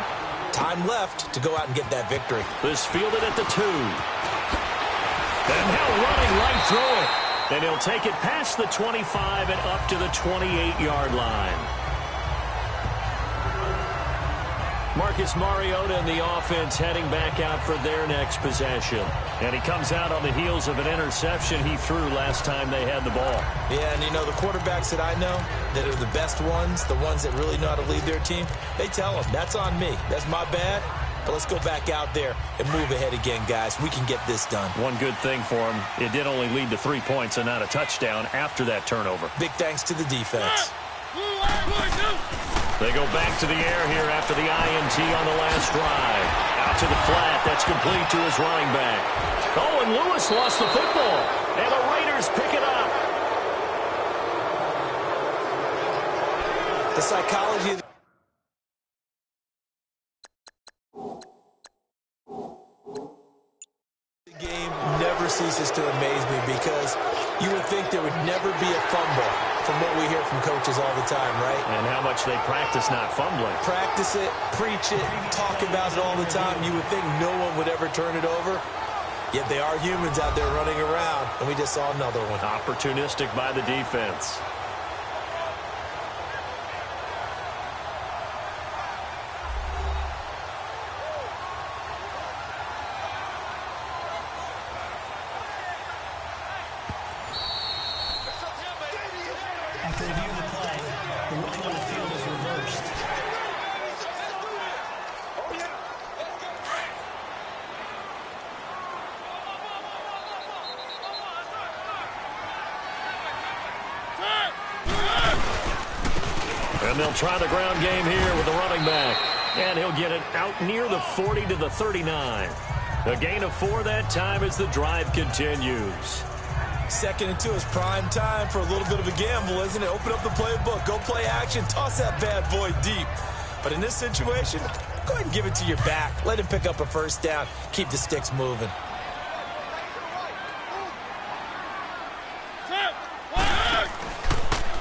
Time left to go out and get that victory. This fielded at the 2. And now running right through it. And he'll take it past the 25 and up to the 28-yard line. Marcus Mariota and the offense heading back out for their next possession. And he comes out on the heels of an interception he threw last time they had the ball. Yeah, and you know, the quarterbacks that I know that are the best ones, the ones that really know how to lead their team, they tell them, that's on me. That's my bad. But let's go back out there and move ahead again, guys. We can get this done. One good thing for him, it did only lead to 3 points and not a touchdown after that turnover. Big thanks to the defense. They go back to the air here after the INT on the last drive. Out to the flat. That's complete to his running back. Oh, and Lewis lost the football. And the Raiders pick it up. The psychology of the game never ceases to amaze me because you would think there would never be a fumble from what we hear from coaches all the time, right? And how much they practice not fumbling. Practice it, preach it, talk about it all the time. You would think no one would ever turn it over. Yet they are humans out there running around, and we just saw another one. Opportunistic by the defense. After reviewing the play, the ruling on the field is reversed. And they'll try the ground game here with the running back. And he'll get it out near the 40 to the 39. A gain of 4 that time as the drive continues. 2nd and 2 is prime time for a little bit of a gamble, isn't it? Open up the playbook, go play action, toss that bad boy deep. But in this situation, go ahead and give it to your back. Let him pick up a first down. Keep the sticks moving.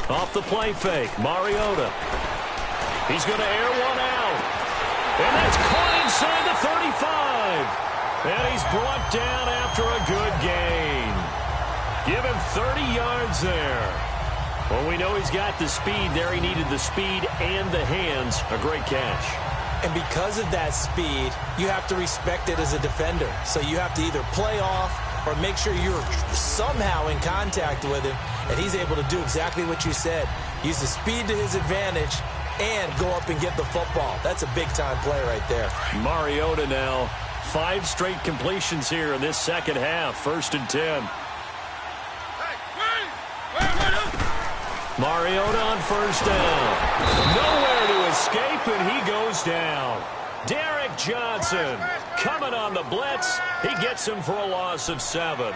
Off the play fake, Mariota. He's going to air one out. And that's caught inside the 35. And he's brought down after a good gain. Give him 30 yards there. Well, we know he's got the speed there. He needed the speed and the hands. A great catch. And because of that speed, you have to respect it as a defender. So you have to either play off or make sure you're somehow in contact with him, and he's able to do exactly what you said. Use the speed to his advantage and go up and get the football. That's a big-time play right there. Mariota now, 5 straight completions here in this second half. 1st and 10. Mariota on 1st down. Nowhere to escape, and he goes down. Derek Johnson coming on the blitz. He gets him for a loss of 7.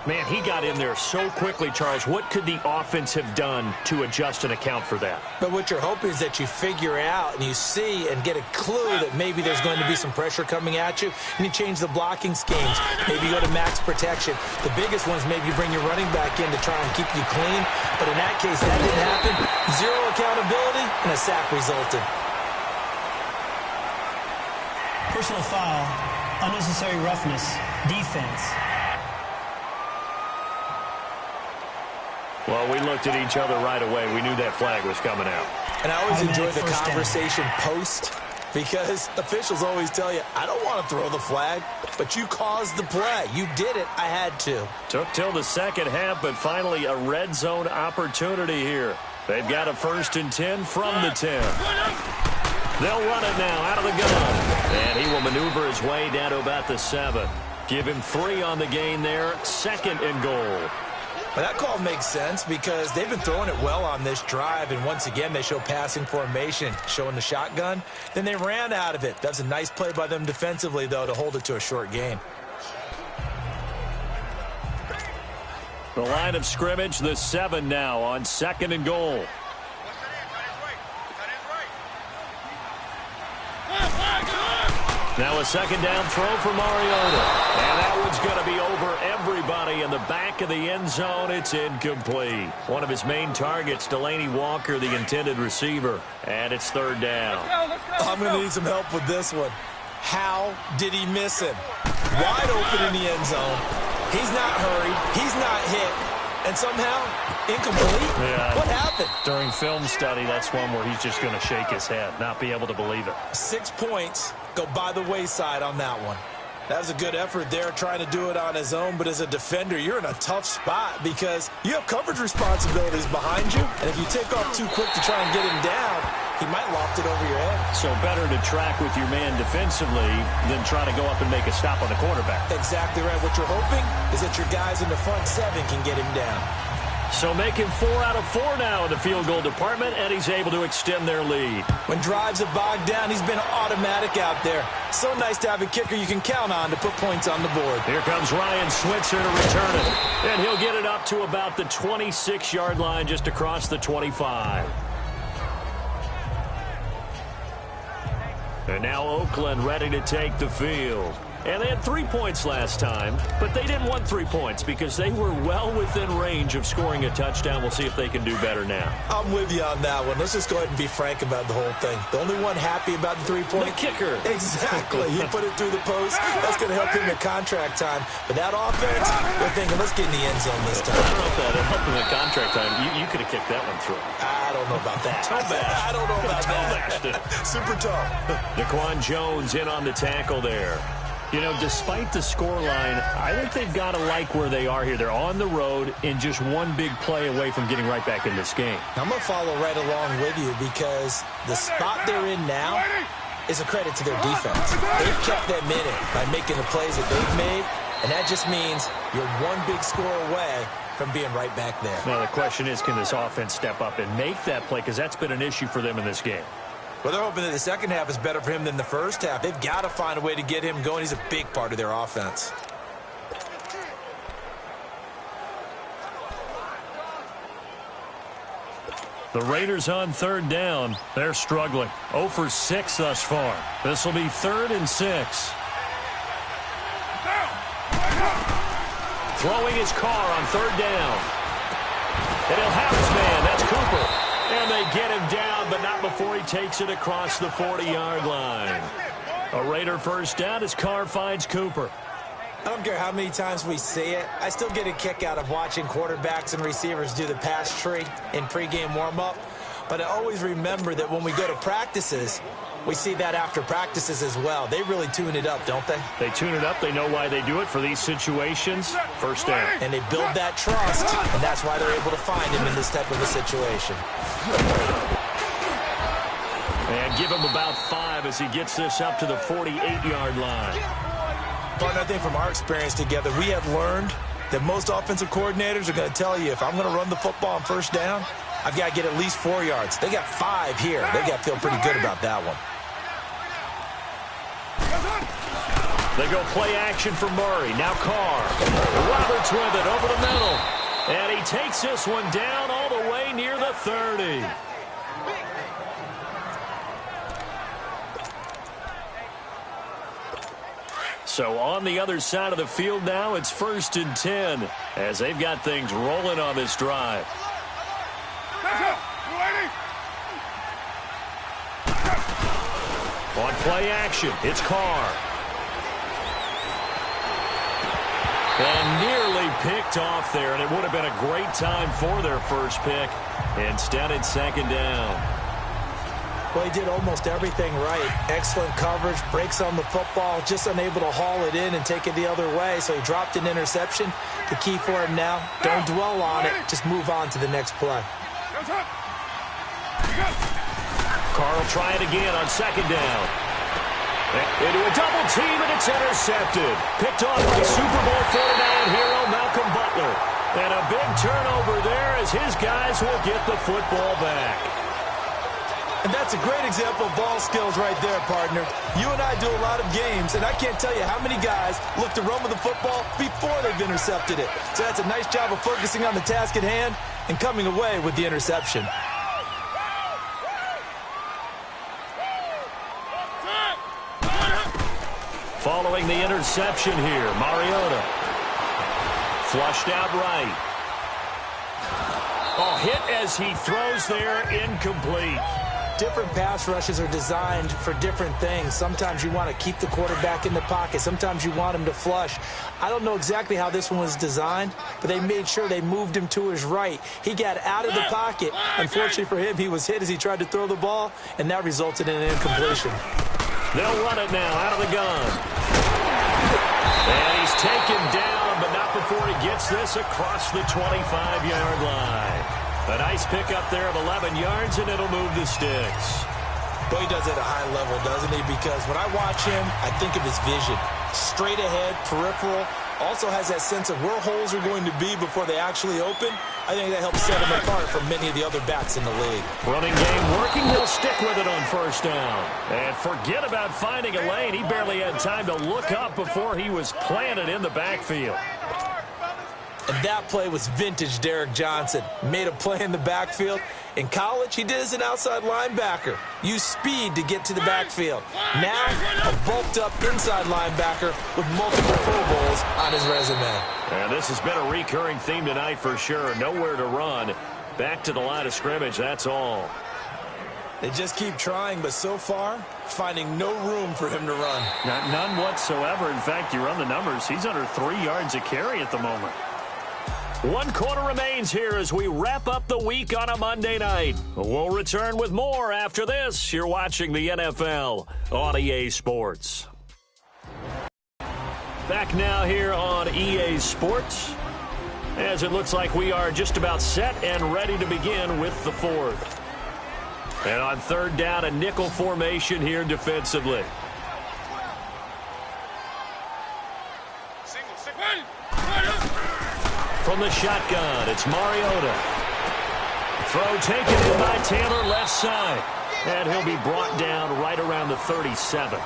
Man, he got in there so quickly, Charles. What could the offense have done to adjust and account for that? But what you're hoping is that you figure out and you see and get a clue that maybe there's going to be some pressure coming at you, and you change the blocking schemes. Maybe you go to max protection. The biggest one is maybe you bring your running back in to try and keep you clean. But in that case, that didn't happen. 0 accountability, and a sack resulted. Personal foul, unnecessary roughness, defense. Well, we looked at each other right away. We knew that flag was coming out. And I always enjoy the conversation post, because officials always tell you, I don't want to throw the flag, but you caused the play. You did it. I had to. Took till the second half, but finally a red zone opportunity here. They've got a 1st and 10 from the 10. They'll run it now out of the gun. And he will maneuver his way down to about the 7. Give him 3 on the gain there. 2nd and goal. Well, that call makes sense because they've been throwing it well on this drive, and once again they show passing formation, showing the shotgun. Then they ran out of it. That's a nice play by them defensively, though, to hold it to a short gain. The line of scrimmage, the 7 now on 2nd and goal. Now a 2nd down throw for Mariota. And that one's going to be over everybody in the back of the end zone. It's incomplete. One of his main targets, Delaney Walker, the intended receiver. And it's 3rd down. I'm going to need some help with this one. How did he miss him? Wide open in the end zone. He's not hurried. He's not hit. And somehow, incomplete? Yeah. What happened? During film study, that's one where he's just going to shake his head, not be able to believe it. 6 points go by the wayside on that one. That was a good effort there, trying to do it on his own. But as a defender, you're in a tough spot because you have coverage responsibilities behind you. And if you take off too quick to try and get him down, he might loft it over your head. So better to track with your man defensively than try to go up and make a stop on the quarterback. Exactly right. What you're hoping is that your guys in the front 7 can get him down. So making 4 out of 4 now in the field goal department, and he's able to extend their lead. When drives have bogged down, he's been automatic out there. So nice to have a kicker you can count on to put points on the board. Here comes Ryan Switzer to return it. And he'll get it up to about the 26-yard line, just across the 25. And now Oakland ready to take the field. And they had 3 points last time, but they didn't want 3 points because they were well within range of scoring a touchdown. We'll see if they can do better now. I'm with you on that one. Let's just go ahead and be frank about the whole thing. The only one happy about the 3-point? The kicker. Exactly. He put it through the post. That's going to help him in contract time. But that offense, they're thinking, let's get in the end zone this time. I don't know if that helped him in contract time. You could have kicked that one through. I don't know about that. I don't know about that. Super tough. Daquan Jones in on the tackle there. You know, despite the scoreline, I think they've got to like where they are here. They're on the road and just one big play away from getting right back in this game. I'm going to follow right along with you because the spot they're in now is a credit to their defense. They've kept them in it by making the plays that they've made, and that just means you're one big score away from being right back there. Now, the question is, can this offense step up and make that play? Because that's been an issue for them in this game. Well, they're hoping that the second half is better for him than the first half. They've got to find a way to get him going. He's a big part of their offense. The Raiders on 3rd down. They're struggling. 0 for 6 thus far. This will be 3rd and 6. Throwing his car on 3rd down. And he'll have his man. That's Cooper. And they get him down, but not before he takes it across the 40-yard line. A Raider first down as Carr finds Cooper. I don't care how many times we see it. I still get a kick out of watching quarterbacks and receivers do the pass tree in pregame warm-up. But I always remember that when we go to practices, we see that after practices as well. They really tune it up, don't they? They tune it up. They know why they do it for these situations. First down. And they build that trust, and that's why they're able to find him in this type of a situation. And give him about 5 as he gets this up to the 48-yard line. Partner, I think from our experience together, we have learned that most offensive coordinators are going to tell you, if I'm going to run the football on first down, I've got to get at least 4 yards. They got 5 here. They got to feel pretty good about that one. They go play action for Murray. Now Carr. Roberts with it over the middle. And he takes this one down all the way near the 30. So on the other side of the field now, it's 1st and 10 as they've got things rolling on this drive. On play action, it's Carr. And nearly picked off there, and it would have been a great time for their first pick. Instead, it's 2nd down. Well, he did almost everything right. Excellent coverage, breaks on the football, just unable to haul it in and take it the other way. So he dropped an interception. The key for him now, don't dwell on it. Just move on to the next play. Carr will try it again on 2nd down. Into a double team, and it's intercepted. Picked off by Super Bowl 49 hero Malcolm Butler. And a big turnover there as his guys will get the football back. And that's a great example of ball skills right there, partner. You and I do a lot of games, and I can't tell you how many guys look to run with the football before they've intercepted it. So that's a nice job of focusing on the task at hand and coming away with the interception. Following the interception here, Mariota. Flushed out right. Oh, hit as he throws there, incomplete. Different pass rushes are designed for different things. Sometimes you want to keep the quarterback in the pocket. Sometimes you want him to flush. I don't know exactly how this one was designed, but they made sure they moved him to his right. He got out of the pocket. Unfortunately for him, he was hit as he tried to throw the ball, and that resulted in an incompletion. They'll run it now out of the gun. And he's taken down, but not before he gets this across the 25-yard line. A nice pickup there of 11 yards, and it'll move the sticks. Boy, he does it at a high level, doesn't he? Because when I watch him, I think of his vision. Straight ahead, peripheral. Also has that sense of where holes are going to be before they actually open. I think that helps set him apart from many of the other backs in the league. Running game working. He'll stick with it on first down. And forget about finding a lane. He barely had time to look up before he was planted in the backfield. And that play was vintage Derek Johnson. Made a play in the backfield. In college, he did as an outside linebacker. Used speed to get to the backfield. Now, a bulked-up inside linebacker with multiple Pro Bowls on his resume. And this has been a recurring theme tonight for sure. Nowhere to run. Back to the line of scrimmage, that's all. They just keep trying, but so far, finding no room for him to run. None whatsoever. In fact, you run the numbers. He's under 3 yards a carry at the moment. 1 quarter remains here as we wrap up the week on a Monday night. We'll return with more after this. You're watching the NFL on EA Sports. Back now here on EA Sports, as it looks like we are just about set and ready to begin with the fourth. And on 3rd down, a nickel formation here defensively. From the shotgun, it's Mariota. Throw taken in by Taylor, left side. And he'll be brought down right around the 37.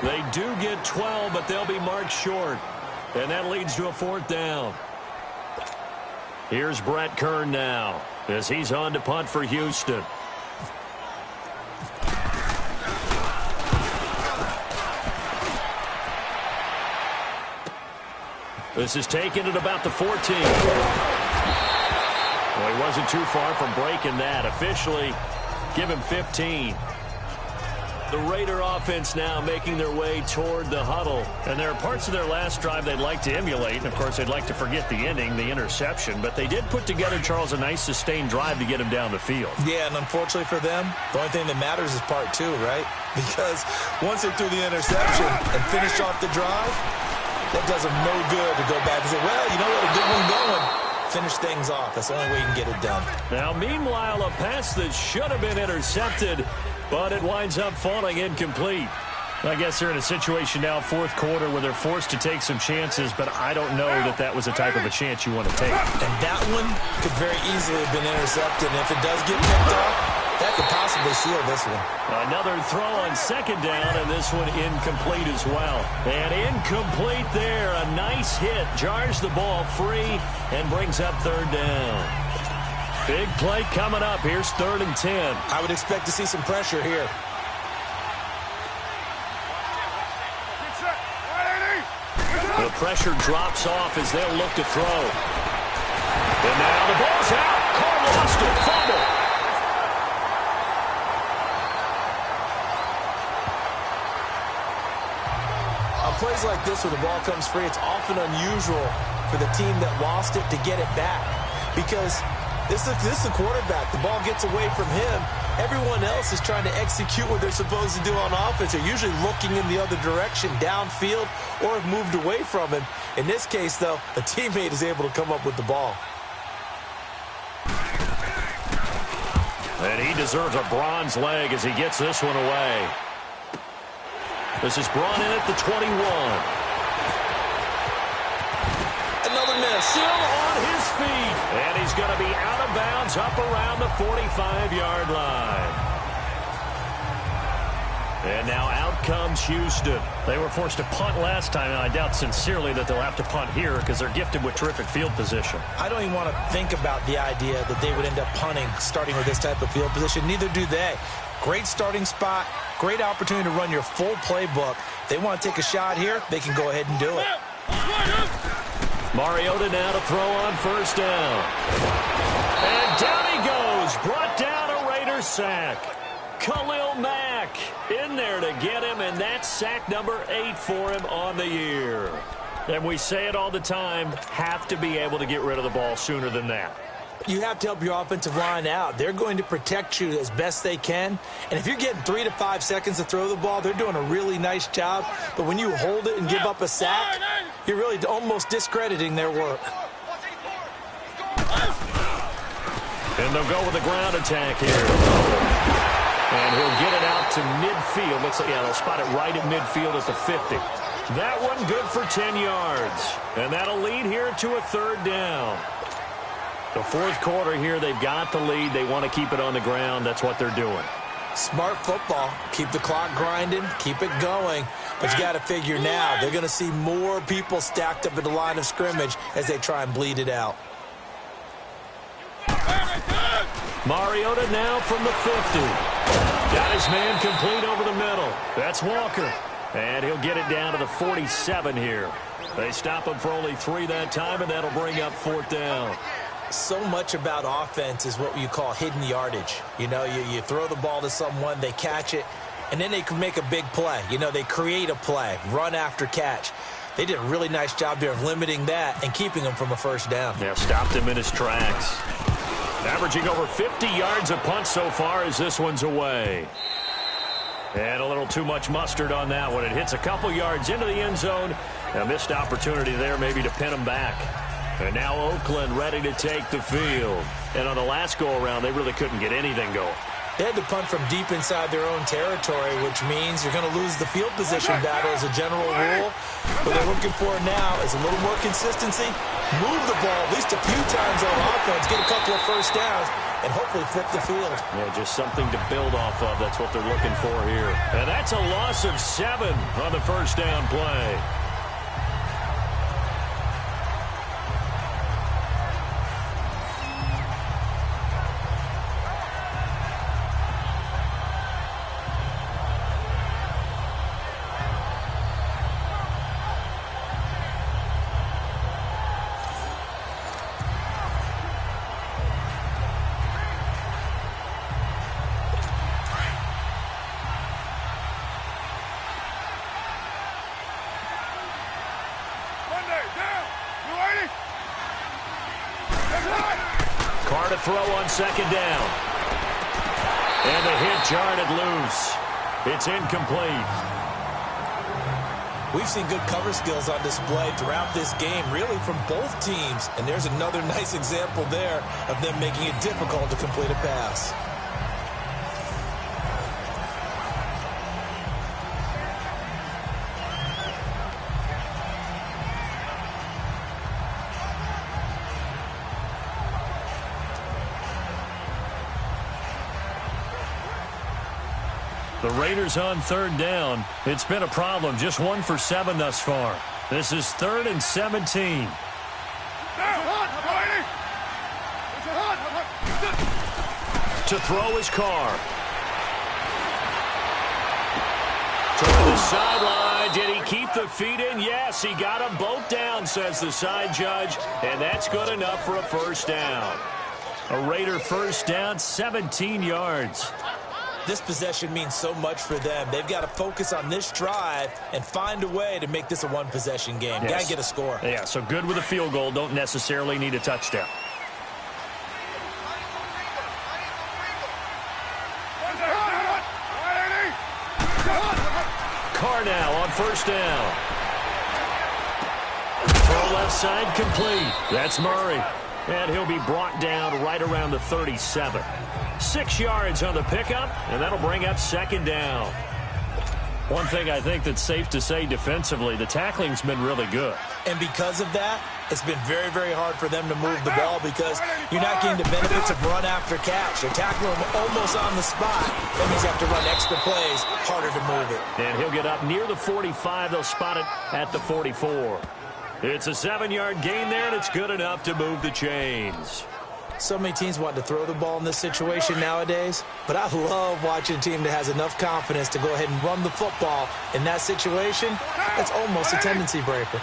They do get 12, but they'll be marked short. And that leads to a 4th down. Here's Brett Kern now as he's on to punt for Houston. This is taken at about the 14. Well, he wasn't too far from breaking that. Officially, give him 15. The Raider offense now making their way toward the huddle. And there are parts of their last drive they'd like to emulate. And, of course, they'd like to forget the ending, the interception. But they did put together, Charles, a nice sustained drive to get him down the field. Yeah, and unfortunately for them, the only thing that matters is part two, right? Because once they threw the interception and finished off the drive, that does them no good to go back and say, well, you know what, a good one going. Finish things off. That's the only way you can get it done. Now, meanwhile, a pass that should have been intercepted, but it winds up falling incomplete. I guess they're in a situation now, fourth quarter, where they're forced to take some chances, but I don't know that that was the type of a chance you want to take. And that one could very easily have been intercepted. And if it does get picked off, that could possibly seal this one. Another throw on second down, and this one incomplete as well. And incomplete there. A nice hit. Jars the ball free and brings up third down. Big play coming up. Here's 3rd and 10. I would expect to see some pressure here. The pressure drops off as they'll look to throw. And now the ball's out. Carr lost it. Fumble. On plays like this where the ball comes free, it's often unusual for the team that lost it to get it back. Because this is the quarterback. The ball gets away from him. Everyone else is trying to execute what they're supposed to do on offense. They're usually looking in the other direction, downfield, or have moved away from him. In this case, though, a teammate is able to come up with the ball. And he deserves a bronze leg as he gets this one away. This is brought in at the 21. Another miss. Still on his feet. And he's going to be out of bounds up around the 45-yard line. And now out comes Houston. They were forced to punt last time, and I doubt sincerely that they'll have to punt here because they're gifted with terrific field position. I don't even want to think about the idea that they would end up punting starting with this type of field position. Neither do they. Great starting spot, great opportunity to run your full playbook. They want to take a shot here, they can go ahead and do it. Mariota now to throw on first down. And down he goes. Brought down a Raider sack. Khalil Mack in there to get him, and that's sack number 8 for him on the year. And we say it all the time, have to be able to get rid of the ball sooner than that. You have to help your offensive line out. They're going to protect you as best they can. And if you're getting 3 to 5 seconds to throw the ball, they're doing a really nice job. But when you hold it and give up a sack, you're really almost discrediting their work. And they'll go with a ground attack here. And he'll get it out to midfield. Looks like, yeah, they'll spot it right at midfield at the 50. That one good for 10 yards. And that'll lead here to a third down. The fourth quarter here, they've got the lead. They want to keep it on the ground. That's what they're doing. Smart football. Keep the clock grinding. Keep it going. But you got to figure now, they're going to see more people stacked up at the line of scrimmage as they try and bleed it out. Mariota now from the 50. Got his man complete over the middle. That's Walker. And he'll get it down to the 47 here. They stop him for only 3 that time, and that'll bring up 4th down. So much about offense is what you call hidden yardage. You know, you throw the ball to someone, they catch it, and then they can make a big play. You know, they create a play, run after catch. They did a really nice job there of limiting that and keeping him from a first down. Yeah, stopped him in his tracks. Averaging over 50 yards a punt so far as this one's away. And a little too much mustard on that one. It hits a couple yards into the end zone. A missed opportunity there maybe to pin him back. And now Oakland ready to take the field. And on the last go-around, they really couldn't get anything going. They had to punt from deep inside their own territory, which means you're going to lose the field position battle as a general rule. What they're looking for now is a little more consistency, move the ball at least a few times on offense, get a couple of first downs, and hopefully flip the field. Yeah, just something to build off of. That's what they're looking for here. And that's a loss of 7 on the first down play. Carr to throw on second down. And the hit jarred it loose. It's incomplete. We've seen good cover skills on display throughout this game, really from both teams. And there's another nice example there of them making it difficult to complete a pass. The Raiders on third down. It's been a problem. Just 1 for 7 thus far. This is 3rd and 17. To throw his Carr. Toward the sideline. Did he keep the feet in? Yes, he got them both down, says the side judge. And that's good enough for a first down. A Raider first down, 17 yards. This possession means so much for them. They've got to focus on this drive and find a way to make this a one-possession game. Yes. Got to get a score. Yeah, so good with a field goal. Don't necessarily need a touchdown. Carr now on first down. Throw left side complete. That's Murray. And he'll be brought down right around the 37. 6 yards on the pickup, and that'll bring up second down. One thing I think that's safe to say defensively, the tackling's been really good. And because of that, it's been very, very hard for them to move the ball because you're not getting the benefits of run after catch. They're tackling him almost on the spot. That means you have to run extra plays, harder to move it. And he'll get up near the 45. They'll spot it at the 44. It's a 7-yard gain there, and it's good enough to move the chains. So many teams want to throw the ball in this situation nowadays, but I love watching a team that has enough confidence to go ahead and run the football. In that situation, that's almost a tendency breaker.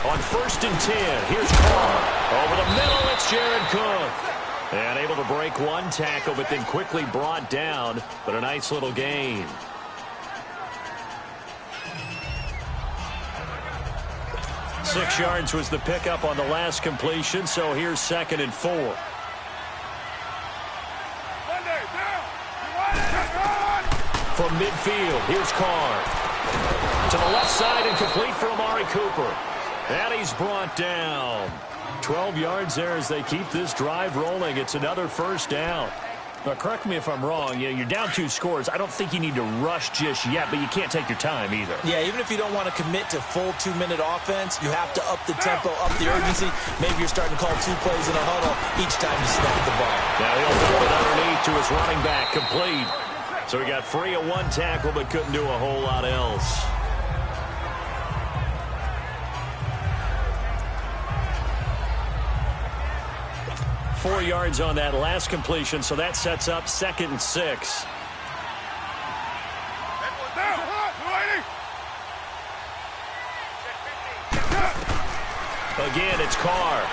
On 1st and 10, here's Carr. Over the middle, it's Jared Cook. And able to break one tackle, but then quickly brought down, but a nice little gain. Six yards was the pickup on the last completion, so here's 2nd and 4. From midfield, here's Carr. To the left side and complete for Amari Cooper. And he's brought down. 12 yards there as they keep this drive rolling. It's another first down. Now, correct me if I'm wrong. You're down 2 scores. I don't think you need to rush just yet, but you can't take your time either. Yeah, even if you don't want to commit to full 2-minute offense, you have to up the tempo, up the urgency. Maybe you're starting to call 2 plays in a huddle each time you snap the ball. Now he'll throw it underneath to his running back, complete. So he got free of one tackle, but couldn't do a whole lot else. Four yards on that last completion, so that sets up 2nd and 6. Again, it's Carr.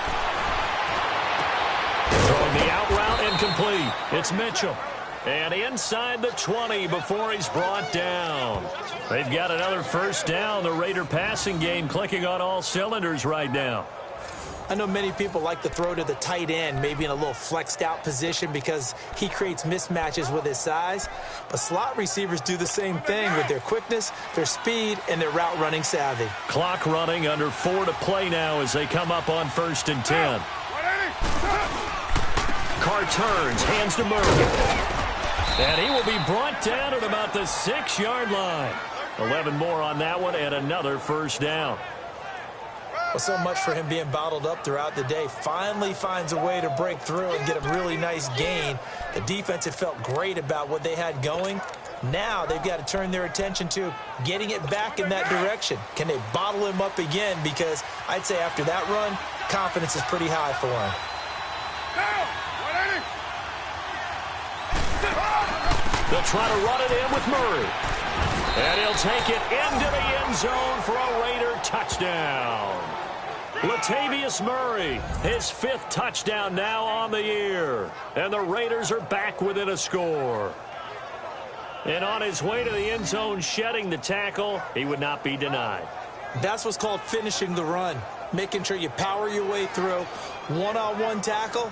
Throwing the out route incomplete. It's Mitchell. And inside the 20 before he's brought down. They've got another first down. The Raider passing game clicking on all cylinders right now. I know many people like to throw to the tight end, maybe in a little flexed out position because he creates mismatches with his size. But slot receivers do the same thing with their quickness, their speed, and their route running savvy. Clock running, under 4 to play now as they come up on 1st and 10. Carr turns, hands to Murray. And he will be brought down at about the 6-yard line. 11 more on that one and another first down. Well, so much for him being bottled up throughout the day. Finally finds a way to break through and get a really nice gain. The defense had felt great about what they had going. Now they've got to turn their attention to getting it back in that direction. Can they bottle him up again? Because I'd say after that run, confidence is pretty high for him. They'll try to run it in with Murray. And he'll take it into the end zone for a Raider touchdown. Latavius Murray, his 5th touchdown now on the year. And the Raiders are back within a score. And on his way to the end zone, shedding the tackle, he would not be denied. That's what's called finishing the run. making sure you power your way through. One-on-one tackle.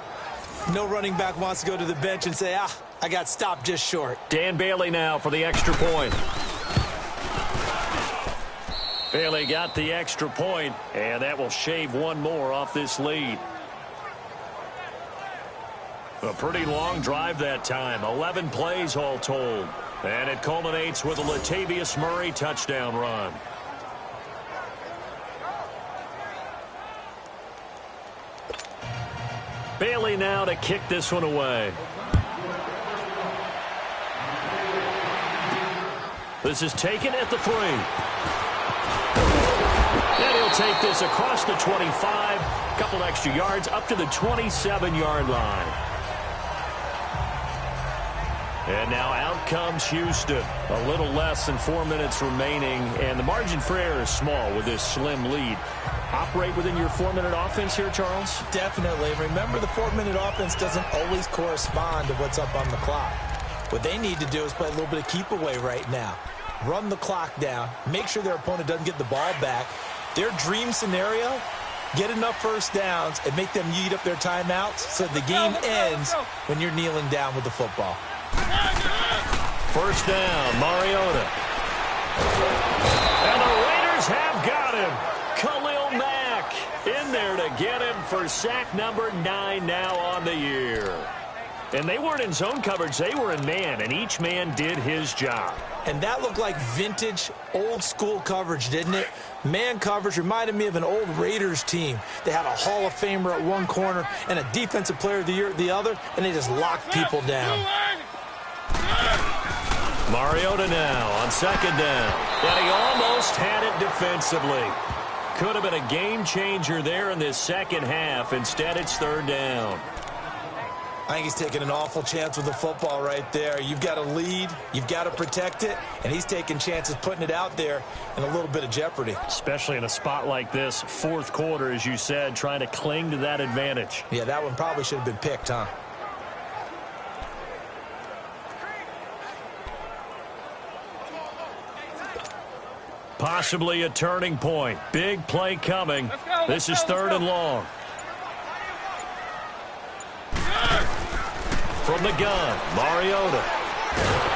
No running back wants to go to the bench and say, I got stopped just short. Dan Bailey now for the extra point. Bailey got the extra point, and that will shave one more off this lead. A pretty long drive that time, 11 plays all told. And it culminates with a Latavius Murray touchdown run. Bailey now to kick this one away. This is taken at the 3. And he'll take this across the 25, a couple extra yards up to the 27-yard line. And now out comes Houston. A little less than 4 minutes remaining, and the margin for error is small with this slim lead. Operate within your 4-minute offense here, Charles? Definitely. Remember, the 4-minute offense doesn't always correspond to what's up on the clock. What they need to do is play a little bit of keep away right now. Run the clock down. Make sure their opponent doesn't get the ball back. Their dream scenario, get enough first downs and make them eat up their timeouts so the game ends when you're kneeling down with the football. First down, Mariota. And the Raiders have got him. Khalil Mack in there to get him for sack number 9 now on the year. And they weren't in zone coverage. They were in man, and each man did his job. And that looked like vintage, old-school coverage, didn't it? Man coverage reminded me of an old Raiders team. They had a Hall of Famer at one corner and a Defensive Player of the Year at the other, and they just locked people down. Mariota now on second down. And he almost had it defensively. Could have been a game changer there in this second half. Instead, it's third down. I think he's taking an awful chance with the football right there. You've got to lead, you've got to protect it, and he's taking chances putting it out there in a little bit of jeopardy. Especially in a spot like this, fourth quarter, as you said, trying to cling to that advantage. Yeah, that one probably should have been picked, huh? Possibly a turning point. Big play coming. This is third and long. From the gun, Mariota.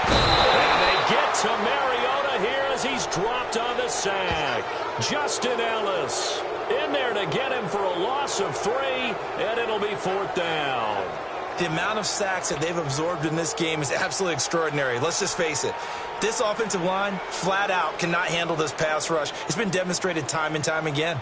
And they get to Mariota here as he's dropped on the sack. Justin Ellis in there to get him for a loss of 3, and it'll be fourth down. The amount of sacks that they've absorbed in this game is absolutely extraordinary. Let's just face it. This offensive line, flat out, cannot handle this pass rush. It's been demonstrated time and time again.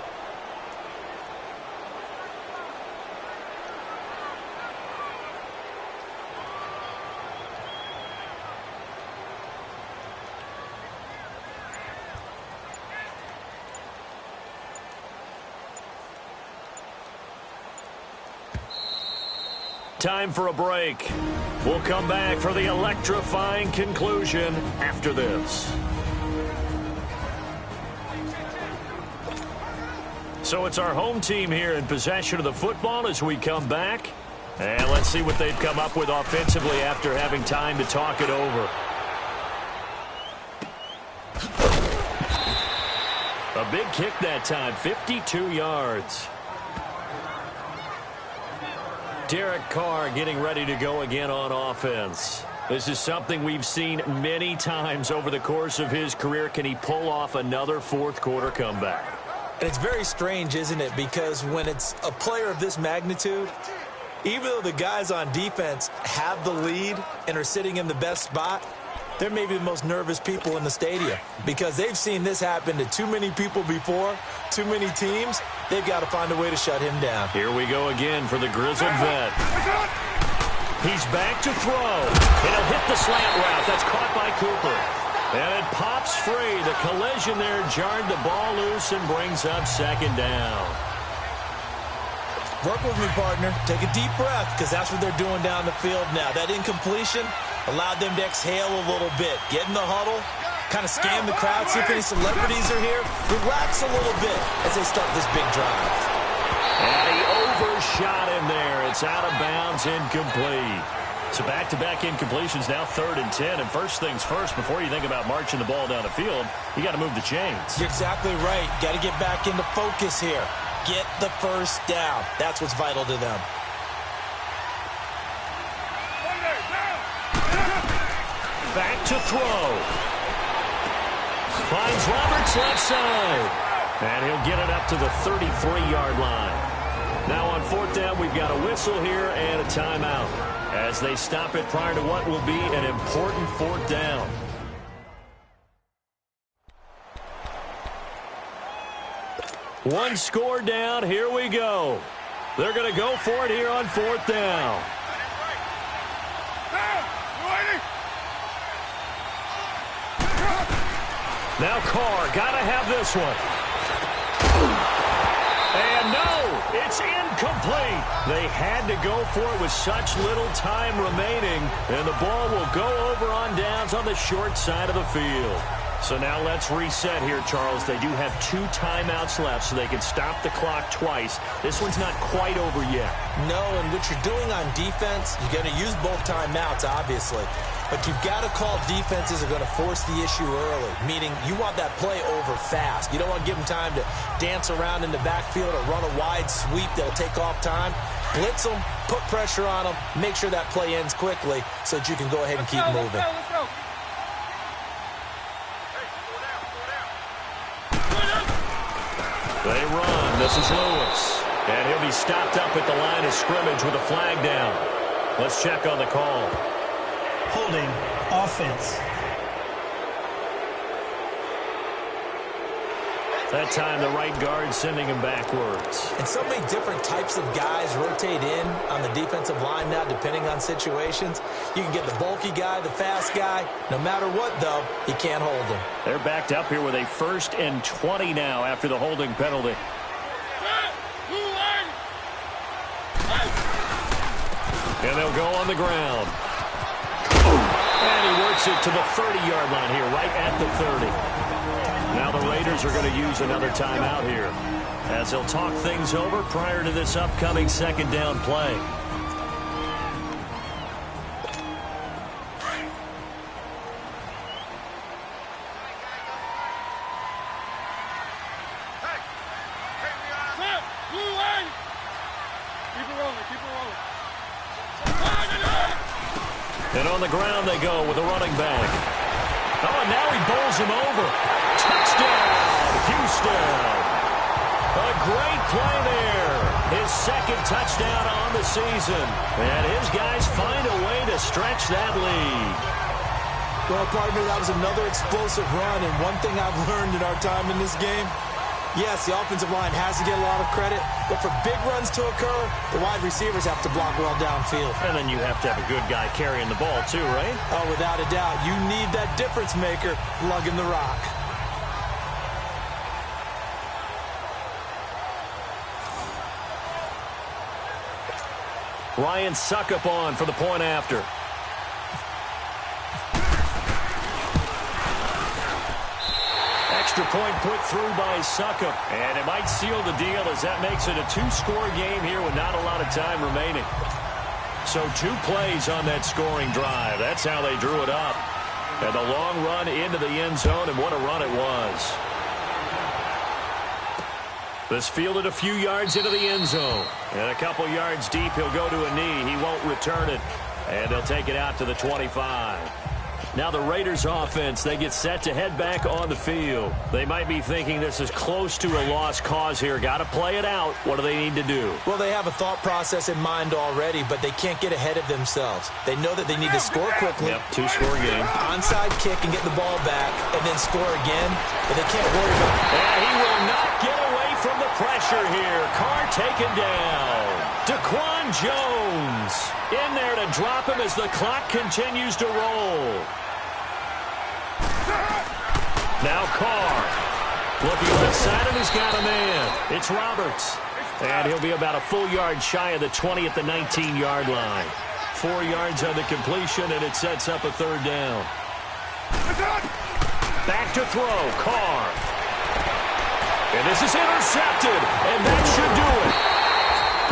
Time for a break. We'll come back for the electrifying conclusion after this. So it's our home team here in possession of the football as we come back. And let's see what they've come up with offensively after having time to talk it over. A big kick that time, 52 yards. Derek Carr getting ready to go again on offense. This is something we've seen many times over the course of his career. Can he pull off another fourth quarter comeback? And it's very strange, isn't it? Because when it's a player of this magnitude, even though the guys on defense have the lead and are sitting in the best spot, they're maybe the most nervous people in the stadium because they've seen this happen to too many people before, too many teams. They've got to find a way to shut him down. Here we go again for the grizzled vet. He's back to throw, and he'll hit the slant route. That's caught by Cooper. And it pops free. The collision there jarred the ball loose and brings up second down. Work with me, partner. Take a deep breath because that's what they're doing down the field now. That incompletion allowed them to exhale a little bit. Get in the huddle, kind of scan the crowd, see if any celebrities are here. Relax a little bit as they start this big drive. And he overshot him there. It's out of bounds, incomplete. So back-to-back incompletions, now 3rd and 10. And first things first, before you think about marching the ball down the field, you got to move the chains. You're exactly right. Got to get back into focus here. get the first down. That's what's vital to them. Back to throw. Finds Roberts left side. And he'll get it up to the 33-yard line. Now on fourth down, we've got a whistle here and a timeout as they stop it prior to what will be an important fourth down. One score down. Here we go. They're going to go for it here on fourth down. Now Carr, got to have this one. And no, it's incomplete. They had to go for it with such little time remaining, and the ball will go over on downs on the short side of the field. So now let's reset here, Charles. They do have 2 timeouts left, so they can stop the clock twice. This one's not quite over yet. No, and what you're doing on defense, you're going to use both timeouts, obviously. But you've got to call defenses are going to force the issue early, meaning you want that play over fast. You don't want to give them time to dance around in the backfield or run a wide sweep that'll take off time. Blitz them, put pressure on them, make sure that play ends quickly so that you can go ahead and keep moving. Let's go. They run. This is Lewis. And he'll be stopped up at the line of scrimmage with a flag down. Let's check on the call. Holding offense. That time the right guard sending him backwards. And so many different types of guys rotate in on the defensive line now, depending on situations. You can get the bulky guy, the fast guy. No matter what, though, you can't hold them. They're backed up here with a 1st and 20 now after the holding penalty. And they'll go on the ground. And he works it to the 30-yard line here, right at the 30. Now the Raiders are going to use another timeout here as they'll talk things over prior to this upcoming second down play. And on the ground they go with a running back. Oh, and now he bowls him over. Touchdown, Houston. A great play there. His 2nd touchdown on the season. And his guys find a way to stretch that lead. Well, partner, that was another explosive run. And one thing I've learned in our time in this game, yes, the offensive line has to get a lot of credit, but for big runs to occur, the wide receivers have to block well downfield. And then you have to have a good guy carrying the ball too, right? Oh, without a doubt. You need that difference maker lugging the rock. Ryan Suckup on for the point after. Extra point put through by Suckup. And it might seal the deal as that makes it a 2-score game here with not a lot of time remaining. So 2 plays on that scoring drive. That's how they drew it up. And a long run into the end zone, and what a run it was. This fielded a few yards into the end zone. And a couple yards deep, he'll go to a knee. He won't return it. And they'll take it out to the 25. Now the Raiders offense, they get set to head back on the field. They might be thinking this is close to a lost cause here. Got to play it out. What do they need to do? Well, they have a thought process in mind already, but they can't get ahead of themselves. They know that they need to score quickly. Yep, 2-score game. Onside kick and get the ball back and then score again, but they can't worry about it. And he will not get away from the pressure here. Carr taken down. Daquan Jones in there to drop him as the clock continues to roll. Now Carr looking left side, and he's got a man. It's Roberts. And he'll be about a full yard shy of the 20 at the 19-yard line. 4 yards on the completion, and it sets up a 3rd down. Back to throw, Carr. And this is intercepted, and that should do it.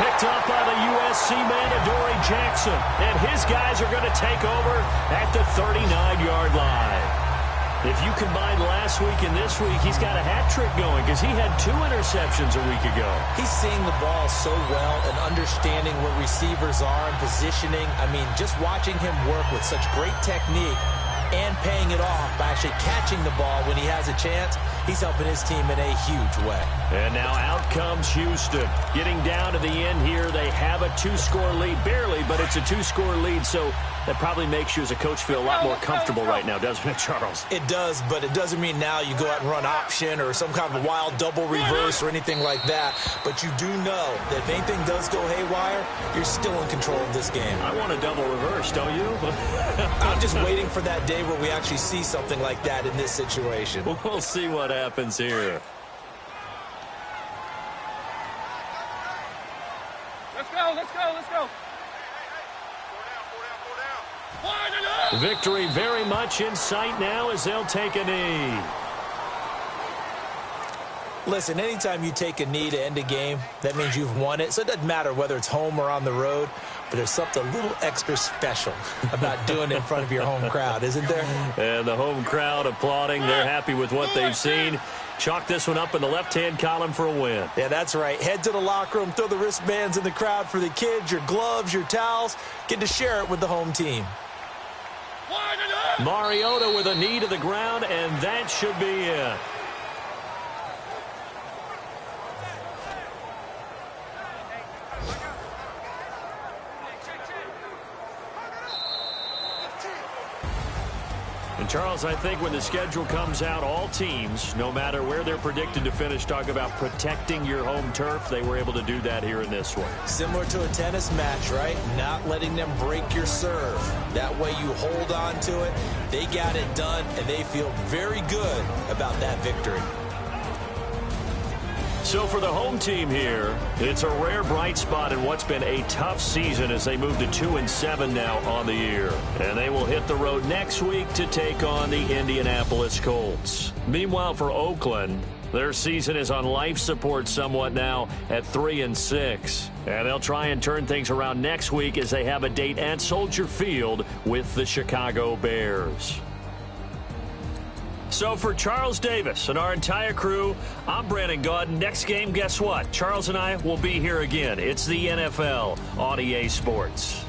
Picked up by the USC man, Adoree Jackson. And his guys are going to take over at the 39-yard line. If you combine last week and this week, he's got a hat trick going because he had 2 interceptions a week ago. He's seeing the ball so well and understanding where receivers are and positioning. I mean, just watching him work with such great technique and paying it off by actually catching the ball when he has a chance, he's helping his team in a huge way. And now out comes Houston. Getting down to the end here, they have a 2-score lead. Barely, but it's a 2-score lead, so that probably makes you as a coach feel a lot more comfortable right now, doesn't it, Charles? It does, but it doesn't mean now you go out and run option or some kind of a wild double reverse or anything like that. But you do know that if anything does go haywire, you're still in control of this game. I want a double reverse, don't you? I'm just waiting for that day where we actually see something like that in this situation. We'll see what happens here. Let's go, let's go, let's go. Victory very much in sight now as they'll take a knee. Listen, anytime you take a knee to end a game, that means you've won it. So it doesn't matter whether it's home or on the road, but there's something a little extra special about doing it in front of your home crowd, isn't there? And the home crowd applauding. They're happy with what they've seen. Chalk this one up in the left-hand column for a win. Yeah, that's right. Head to the locker room, throw the wristbands in the crowd for the kids, your gloves, your towels. Get to share it with the home team. Mariota with a knee to the ground, and that should be it. And Charles, I think when the schedule comes out, all teams, no matter where they're predicted to finish, talk about protecting your home turf. They were able to do that here in this one. Similar to a tennis match, right? Not letting them break your serve. That way you hold on to it. They got it done, and they feel very good about that victory. So for the home team here, it's a rare bright spot in what's been a tough season as they move to 2-7 now on the year. And they will hit the road next week to take on the Indianapolis Colts. Meanwhile, for Oakland, their season is on life support somewhat now at 3-6. And they'll try and turn things around next week as they have a date at Soldier Field with the Chicago Bears. So for Charles Davis and our entire crew, I'm Brandon Gaudin. Next game, guess what? Charles and I will be here again. It's the NFL on EA Sports.